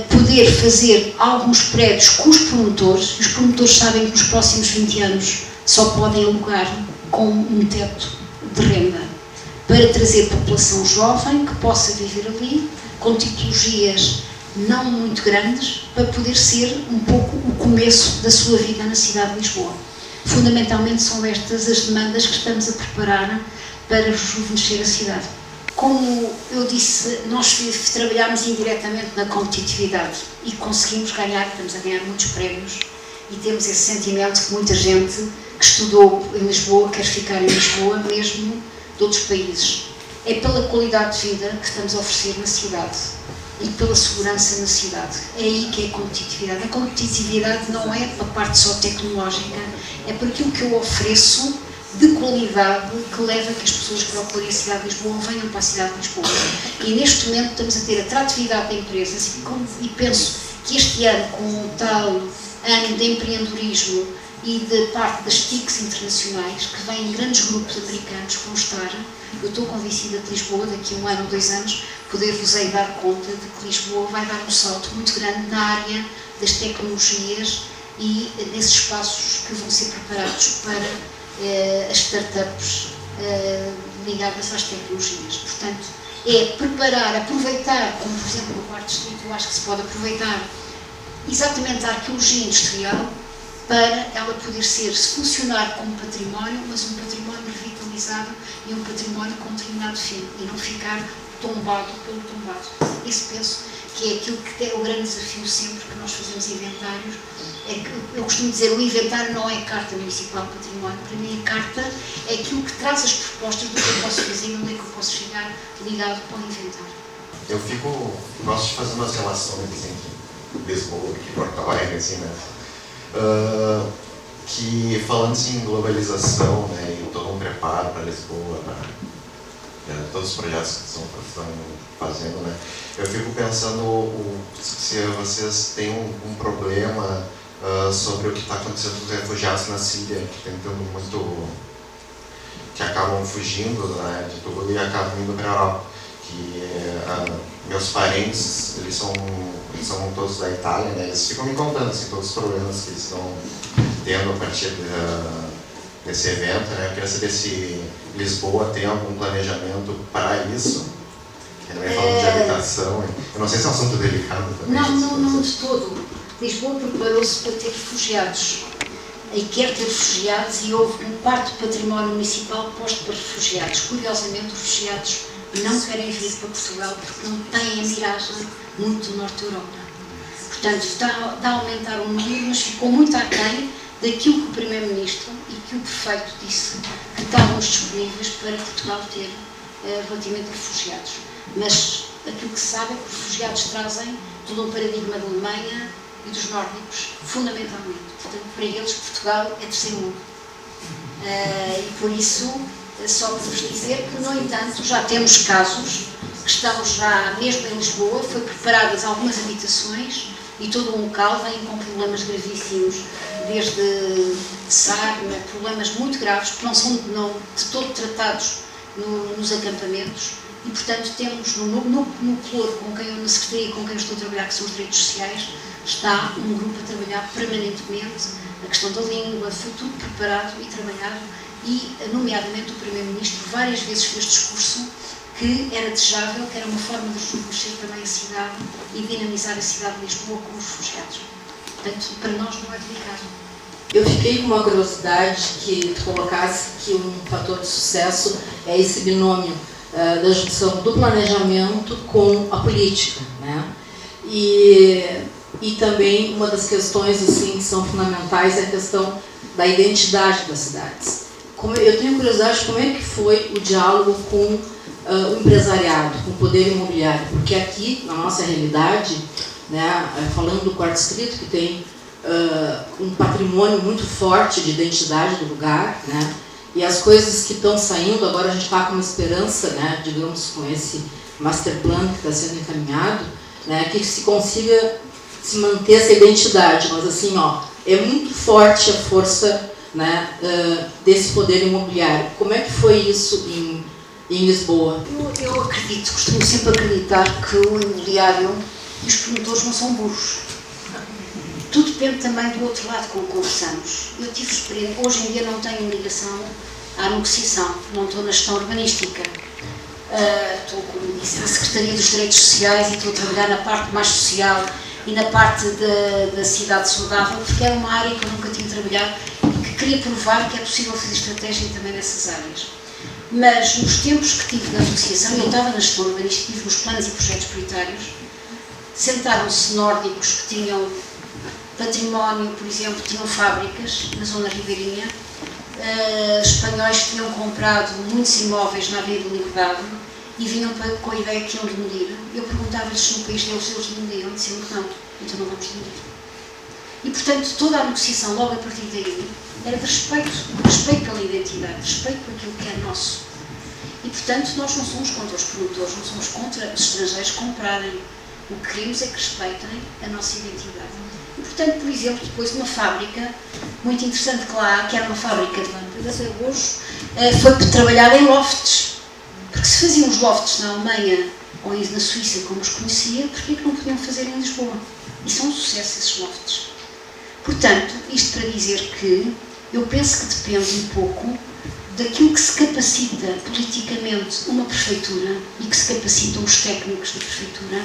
poder fazer alguns prédios com os promotores. Os promotores sabem que nos próximos 20 anos só podem alugar com um teto de renda, para trazer população jovem que possa viver ali, com tipologias não muito grandes, para poder ser um pouco o começo da sua vida na cidade de Lisboa. Fundamentalmente são estas as demandas que estamos a preparar para rejuvenescer a cidade. Como eu disse, nós trabalhamos indiretamente na competitividade e conseguimos ganhar, estamos a ganhar muitos prémios e temos esse sentimento que muita gente que estudou em Lisboa quer ficar em Lisboa, mesmo de outros países. É pela qualidade de vida que estamos a oferecer na cidade e pela segurança na cidade. É aí que é a competitividade. A competitividade não é para a parte só tecnológica, é por aquilo que eu ofereço de qualidade que leva a que as pessoas que procurem a cidade de Lisboa venham para a cidade de Lisboa. E neste momento estamos a ter atratividade de empresas e penso que este ano, com o tal ano de empreendedorismo e de parte das TICs internacionais, que vêm grandes grupos americanos que vão estar, eu estou convencida de Lisboa, daqui a 1 ano ou 2 anos, poder-vos dar conta de que Lisboa vai dar um salto muito grande na área das tecnologias e nesses espaços que vão ser preparados para as startups ligadas às tecnologias. Portanto, é preparar, aproveitar, como por exemplo no quarto distrito, eu acho que se pode aproveitar exatamente a arqueologia industrial para ela poder funcionar como património, mas um património revitalizado e um património com determinado fim, e não ficar tombado pelo tombado. Isso penso que é aquilo que é o grande desafio sempre que nós fazemos inventários. É que eu costumo dizer, o inventário não é a Carta Municipal de Património, para mim a carta é aquilo que traz as propostas do que eu posso fazer e onde é que eu posso chegar ligado ao inventário. Eu gosto de fazer umas relações entre Lisboa e Porto Alegre, assim, né? Que falando assim, em globalização, né, e todo um preparo para Lisboa, todos os projetos que estão fazendo, né, eu fico pensando se vocês têm um problema sobre o que está acontecendo com os refugiados na Síria, que tem tendo muito, que acabam fugindo, né, de tudo e acabam indo para a Europa. Que meus parentes, eles são todos da Itália, né, eles ficam me contando assim, todos os problemas que eles estão tendo a partir desse evento, né. Eu queria saber se Lisboa tem algum planejamento para isso. Também falando de habitação, eu não sei se é um assunto delicado também. Não de todo. Lisboa preparou-se para ter refugiados e quer ter refugiados, e houve um quarto património municipal posto para refugiados. Curiosamente, os refugiados não querem vir para Portugal porque não têm a miragem muito do norte da Europa. Portanto, está a aumentar o número, mas ficou muito aquém daquilo que o Primeiro-Ministro e que o Prefeito disse que estavam disponíveis para Portugal ter relativamente refugiados. Mas aquilo que se sabe é que os refugiados trazem todo um paradigma da Alemanha e dos nórdicos, fundamentalmente. Portanto, para eles, Portugal é terceiro mundo. E por isso, só para vos dizer que, no entanto, já temos casos que estão já mesmo em Lisboa, foi preparadas algumas habitações e todo um local vem com problemas gravíssimos, desde sarna, problemas muito graves, que não são de todo tratados nos acampamentos. E, portanto, temos no Ploro, na Secretaria com quem eu estou a trabalhar, que são os direitos sociais, está um grupo a trabalhar permanentemente a questão da língua, foi tudo preparado e trabalhado, e, nomeadamente, o Primeiro-Ministro várias vezes fez discurso que era desejável, que era uma forma de rejuvenescer também a cidade e dinamizar a cidade de Lisboa com os refugiados. Portanto, para nós não é delicado. Eu fiquei com uma curiosidade que tu colocasse que um fator de sucesso é esse binômio da junção do planejamento com a política, né? E também uma das questões assim que são fundamentais é a questão da identidade das cidades. eu tenho curiosidade como é que foi o diálogo com o empresariado, com o poder imobiliário, porque aqui, na nossa realidade, né, falando do Quarto Distrito, que tem um patrimônio muito forte de identidade do lugar, né, e as coisas que estão saindo, agora a gente está com uma esperança, né, digamos, com esse master plan que está sendo encaminhado, né, que se consiga se manter essa identidade, mas assim, ó, é muito forte a força, né, desse poder imobiliário. Como é que foi isso em Lisboa? Eu acredito, costumo sempre acreditar que o imobiliário e os promotores não são burros. Tudo depende também do outro lado com que conversamos. Eu tive experiência, hoje em dia não tenho ligação à negociação, não estou na gestão urbanística. Estou, como disse, na Secretaria dos Direitos Sociais e estou a trabalhar na parte mais social e na parte da cidade saudável, porque era uma área que eu nunca tinha trabalhado e que queria provar que é possível fazer estratégia também nessas áreas. Mas nos tempos que tive na negociação, eu estava na gestão urbanística, tive nos planos e projetos prioritários, sentaram-se nórdicos que tinham património, por exemplo, tinham fábricas na zona ribeirinha, espanhóis que tinham comprado muitos imóveis na Avenida da Liberdade e vinham com a ideia que iam demolir. Eu perguntava-lhes se no país deles eles demoliam, diziam que não, então não vamos demolir. E, portanto, toda a negociação, logo a partir daí, era de respeito pela identidade, respeito por aquilo que é nosso. E, portanto, nós não somos contra os promotores, não somos contra os estrangeiros comprarem. O que queremos é que respeitem a nossa identidade. E, portanto, por exemplo, depois de uma fábrica muito interessante que lá há, que era uma fábrica de arroz, foi trabalhada em lofts. Porque se faziam os lofts na Alemanha ou na Suíça, como os conhecia, porquê que não podiam fazer em Lisboa? E são um sucesso esses lofts. Portanto, isto para dizer que eu penso que depende um pouco daquilo que se capacita politicamente uma prefeitura e que se capacitam os técnicos da prefeitura,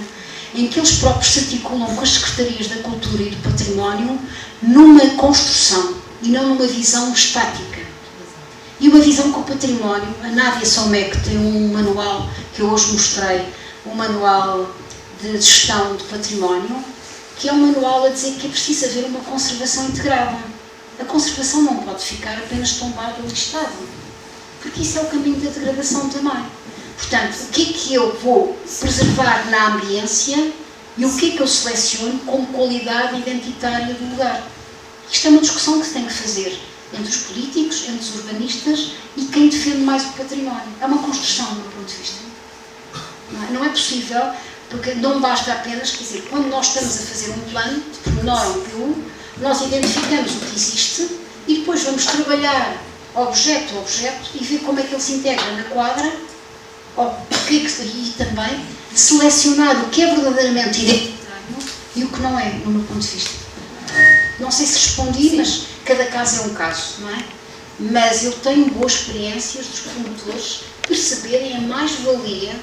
em que eles próprios se articulam com as secretarias da cultura e do património numa construção e não numa visão estática. E uma visão com o património. A Nádia Somec tem um manual que eu hoje mostrei, um manual de gestão de património, que é um manual a dizer que é preciso haver uma conservação integrada. A conservação não pode ficar apenas tombada ou listada, porque isso é o caminho da degradação também. Portanto, o que é que eu vou preservar na ambiência e o que é que eu seleciono como qualidade identitária do lugar? Isto é uma discussão que se tem que fazer entre os políticos, entre os urbanistas e quem defende mais o património. É uma construção, do meu ponto de vista. Não é possível, porque não basta apenas, quer dizer, quando nós estamos a fazer um plano, de pormenor ou PU, nós identificamos o que existe e depois vamos trabalhar objeto a objeto e ver como é que ele se integra na quadra e também selecionar o que é verdadeiramente identitário e o que não é, no meu ponto de vista. Não sei se respondi, mas cada caso é um caso, não é? Mas eu tenho boas experiências dos promotores perceberem a mais-valia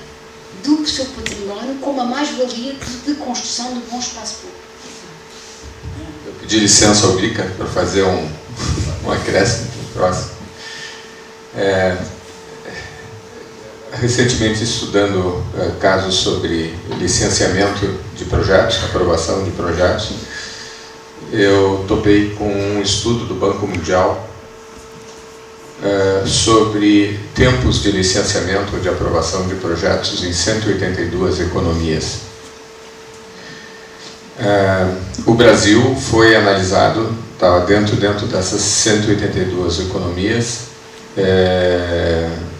do seu património como a mais-valia de construção de bom espaço público. Eu pedi licença ao Bica para fazer um acréscimo próximo. Recentemente, estudando casos sobre licenciamento de projetos, aprovação de projetos, eu topei com um estudo do Banco Mundial sobre tempos de licenciamento ou de aprovação de projetos em 182 economias. O Brasil foi analisado, estava dentro dessas 182 economias,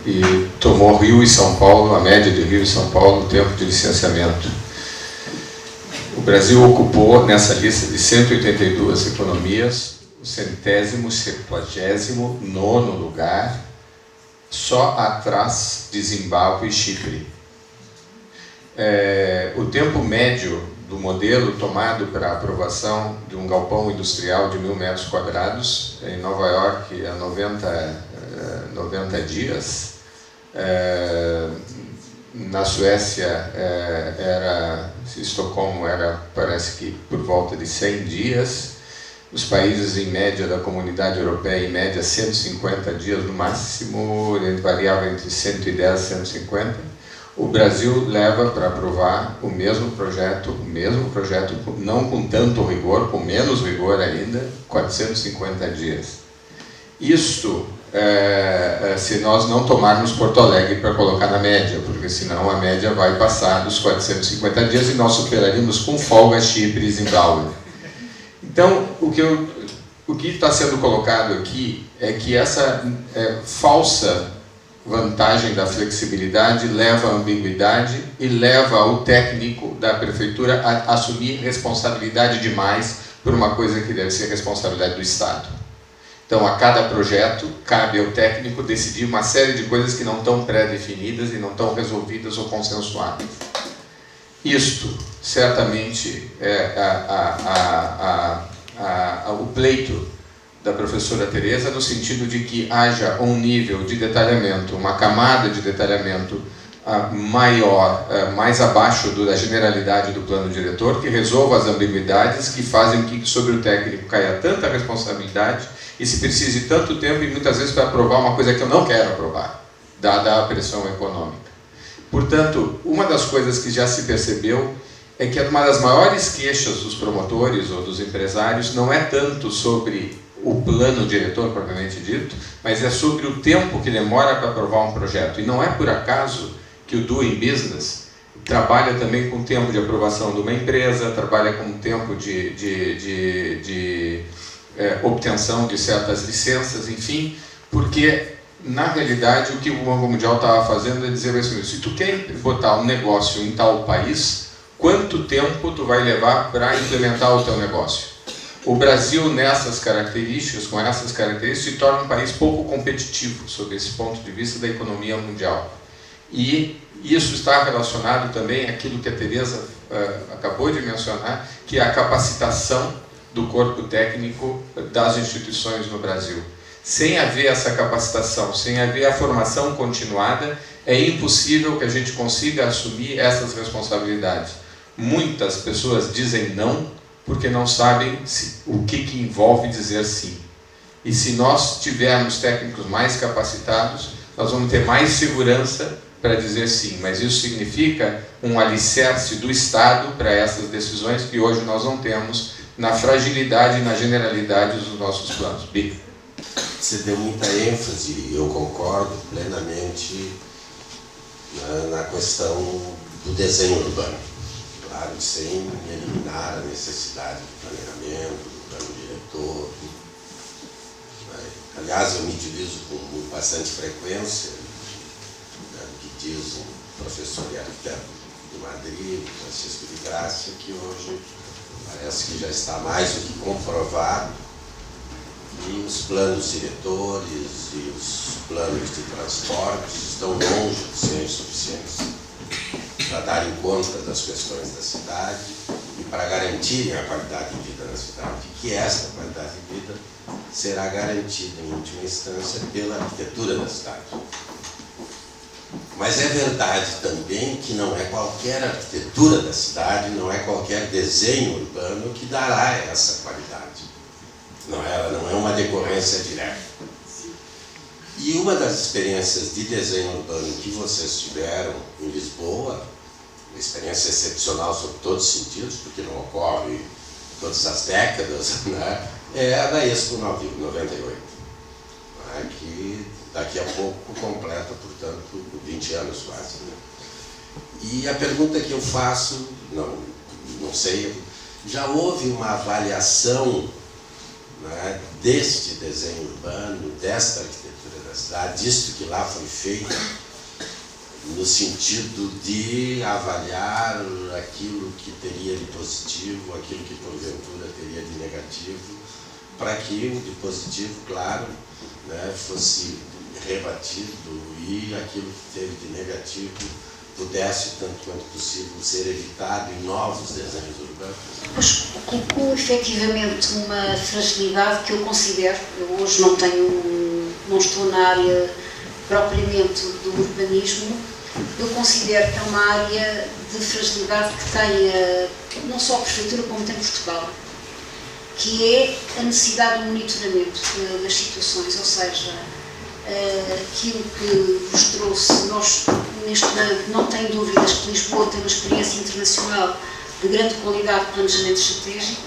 e tomou Rio e São Paulo, a média de Rio e São Paulo, o tempo de licenciamento. O Brasil ocupou, nessa lista de 182 economias, o 179º lugar, só atrás de Zimbábue e Chipre. O tempo médio do modelo tomado para a aprovação de um galpão industrial de 1.000 metros quadrados em Nova York há 90 dias, na Suécia Estocolmo parece que por volta de 100 dias, os países em média da Comunidade Europeia em média 150 dias no máximo, variava entre 110 e 150. O Brasil leva para aprovar o mesmo projeto, não com tanto rigor, com menos rigor ainda, 450 dias. Isto se nós não tomarmos Porto Alegre para colocar na média, porque senão a média vai passar dos 450 dias e nós superaríamos com folga Chipre e Zimbábue. Então, o que está sendo colocado aqui é que essa falsa vantagem da flexibilidade leva à ambiguidade e leva o técnico da prefeitura a assumir responsabilidade demais por uma coisa que deve ser responsabilidade do Estado. Então, a cada projeto, cabe ao técnico decidir uma série de coisas que não estão pré-definidas e não estão resolvidas ou consensuadas. Isto, certamente, é o pleito da professora Tereza, no sentido de que haja um nível de detalhamento, uma camada de detalhamento maior, mais abaixo da generalidade do plano diretor, que resolva as ambiguidades que fazem que sobre o técnico caia tanta responsabilidade e se precise tanto tempo e muitas vezes para aprovar uma coisa que eu não quero aprovar, dada a pressão econômica. Portanto, uma das coisas que já se percebeu é que uma das maiores queixas dos promotores ou dos empresários não é tanto sobre o plano diretor, propriamente dito, mas é sobre o tempo que demora para aprovar um projeto. E não é por acaso que o Doing Business trabalha também com o tempo de aprovação de uma empresa, trabalha com o tempo de obtenção de certas licenças, enfim, porque, na realidade, o que o Banco Mundial estava fazendo é dizer assim, se tu quer botar um negócio em tal país, quanto tempo tu vai levar para implementar o teu negócio? O Brasil, com essas características, se torna um país pouco competitivo, sob esse ponto de vista da economia mundial. E isso está relacionado também àquilo que a Tereza acabou de mencionar, que é a capacitação do corpo técnico das instituições no Brasil. Sem haver essa capacitação, sem haver a formação continuada, é impossível que a gente consiga assumir essas responsabilidades. Muitas pessoas dizem não porque não sabem o que envolve dizer sim. E se nós tivermos técnicos mais capacitados, nós vamos ter mais segurança para dizer sim. Mas isso significa um alicerce do Estado para essas decisões que hoje nós não temos na fragilidade e na generalidade dos nossos planos. Bico. Você deu muita ênfase, e eu concordo plenamente, na questão do desenho urbano. Claro, sem eliminar a necessidade do planejamento, do plano diretor. Aliás, eu me utilizo com bastante frequência do que diz um professor e arquiteto de Madrid, Francisco de Graça, que hoje parece que já está mais do que comprovado que os planos diretores e os planos de transportes estão longe de serem suficientes para darem conta das questões da cidade e para garantirem a qualidade de vida na cidade, e que essa qualidade de vida será garantida, em última instância, pela arquitetura da cidade. Mas é verdade também que não é qualquer arquitetura da cidade, não é qualquer desenho urbano que dará essa qualidade. Ela não é uma decorrência direta. E uma das experiências de desenho urbano que vocês tiveram em Lisboa, uma experiência excepcional sob todos os sentidos, porque não ocorre todas as décadas, né? É a da Expo 98, né? Que daqui a pouco completa, portanto, 20 anos quase. Né? E a pergunta que eu faço, não sei, já houve uma avaliação, né, deste desenho urbano, desta arquitetura da cidade, disto que lá foi feito, no sentido de avaliar aquilo que teria de positivo, aquilo que porventura teria de negativo, para que o de positivo, claro, né, fosse rebatido e aquilo que teve de negativo pudesse, tanto quanto possível, ser evitado em novos desenhos urbanos? Pois colocou efetivamente uma fragilidade que eu considero, eu hoje não estou na área propriamente do urbanismo, eu considero que é uma área de fragilidade que tem não só a prefeitura como tem Portugal, que é a necessidade do monitoramento das situações, ou seja, aquilo que vos trouxe, nós neste momento não tenho dúvidas que Lisboa tem uma experiência internacional de grande qualidade de planejamento estratégico,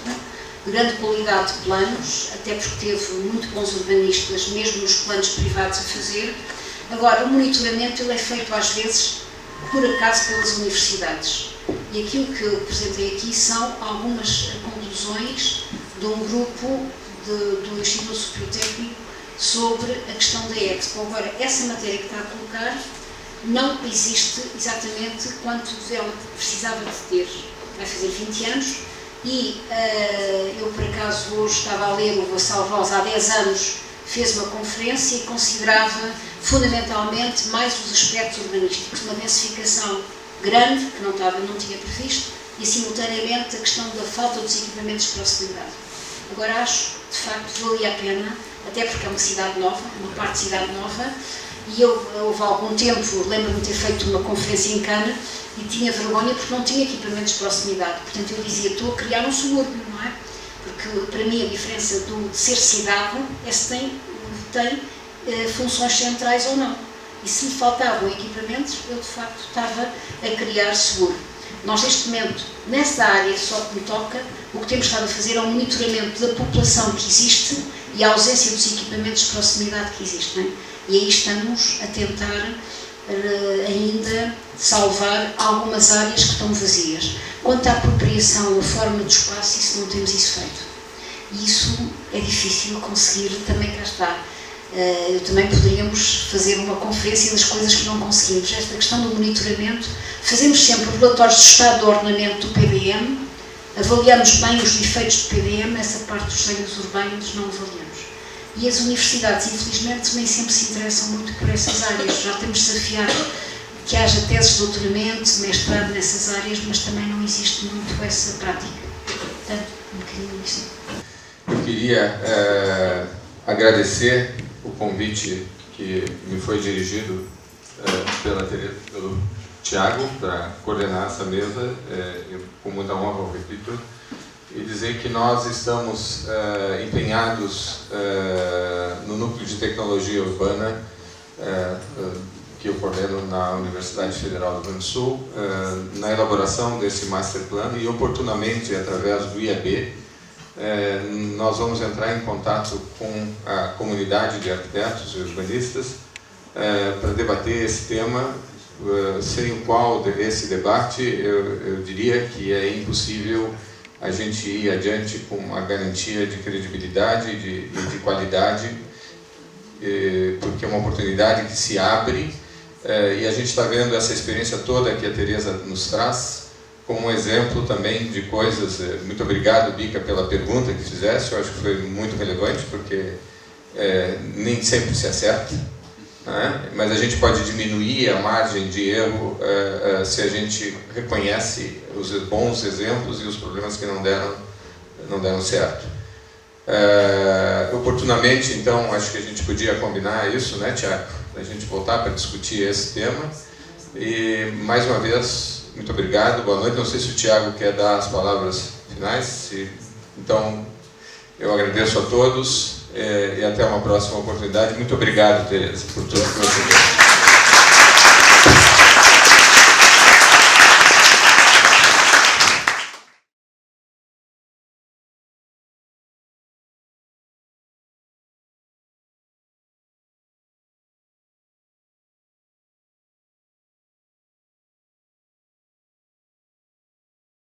grande qualidade de planos, até porque teve muito bons urbanistas, mesmo nos planos privados, a fazer. Agora, o monitoramento ele é feito às vezes, por acaso, pelas universidades. E aquilo que eu apresentei aqui são algumas conclusões de um grupo do Instituto Superior Técnico sobre a questão da Expo. Agora, essa matéria que está a colocar não existe exatamente quanto ela precisava de ter. Vai fazer 20 anos e eu, por acaso, hoje estava a ler o Vassal Voz, há 10 anos, fez uma conferência e considerava fundamentalmente mais os aspectos urbanísticos, uma densificação grande, que não tinha previsto, e simultaneamente a questão da falta dos equipamentos de proximidade. Agora acho, de facto, valia a pena, até porque é uma cidade nova, uma parte de cidade nova, e houve algum tempo, lembro-me de ter feito uma conferência em Cannes, e tinha vergonha porque não tinha equipamentos de proximidade. Portanto, eu dizia, estou a criar um subúrbio, não é? Porque, para mim, a diferença de ser cidade é se tem funções centrais ou não. E se lhe faltavam equipamentos, eu, de facto, estava a criar seguro. Nós, neste momento, nessa área só que me toca, o que temos estado a fazer é um monitoramento da população que existe e a ausência dos equipamentos de proximidade que existem. E aí estamos a tentar ainda salvar algumas áreas que estão vazias. Quanto à apropriação, a forma do espaço, isso não temos isso feito. E isso é difícil conseguir, também cá está. Também poderíamos fazer uma conferência das coisas que não conseguimos. Esta questão do monitoramento, fazemos sempre relatórios de estado de ordenamento do PDM, avaliamos bem os defeitos do PDM, essa parte dos desenhos urbanos não avaliamos. E as universidades, infelizmente, nem sempre se interessam muito por essas áreas. Já temos desafiado que haja teses de doutoramento, de mestrado nessas áreas, mas também não existe muito essa prática. Portanto, um bocadinho isso. Eu queria agradecer o convite que me foi dirigido pelo Tiago para coordenar essa mesa, com muita honra, eu repito, e dizer que nós estamos empenhados no Núcleo de Tecnologia Urbana, que eu coordeno na Universidade Federal do Rio Grande do Sul, na elaboração desse Master Plan e, oportunamente, através do IAB, nós vamos entrar em contato com a comunidade de arquitetos e urbanistas para debater esse tema, sem o qual esse debate eu diria que é impossível a gente ir adiante com uma garantia de credibilidade e de qualidade, porque é uma oportunidade que se abre e a gente está vendo essa experiência toda que a Teresa nos traz como um exemplo também de coisas. Muito obrigado, Bica, pela pergunta que fizeste, eu acho que foi muito relevante, porque nem sempre se acerta, né? Mas a gente pode diminuir a margem de erro se a gente reconhece os bons exemplos e os problemas que não deram certo. Oportunamente, então, acho que a gente podia combinar isso, né, Tiago? A gente voltar para discutir esse tema. E, mais uma vez, muito obrigado, boa noite. Não sei se o Tiago quer dar as palavras finais. Então, eu agradeço a todos e até uma próxima oportunidade. Muito obrigado, Teresa, por tudo que você fez.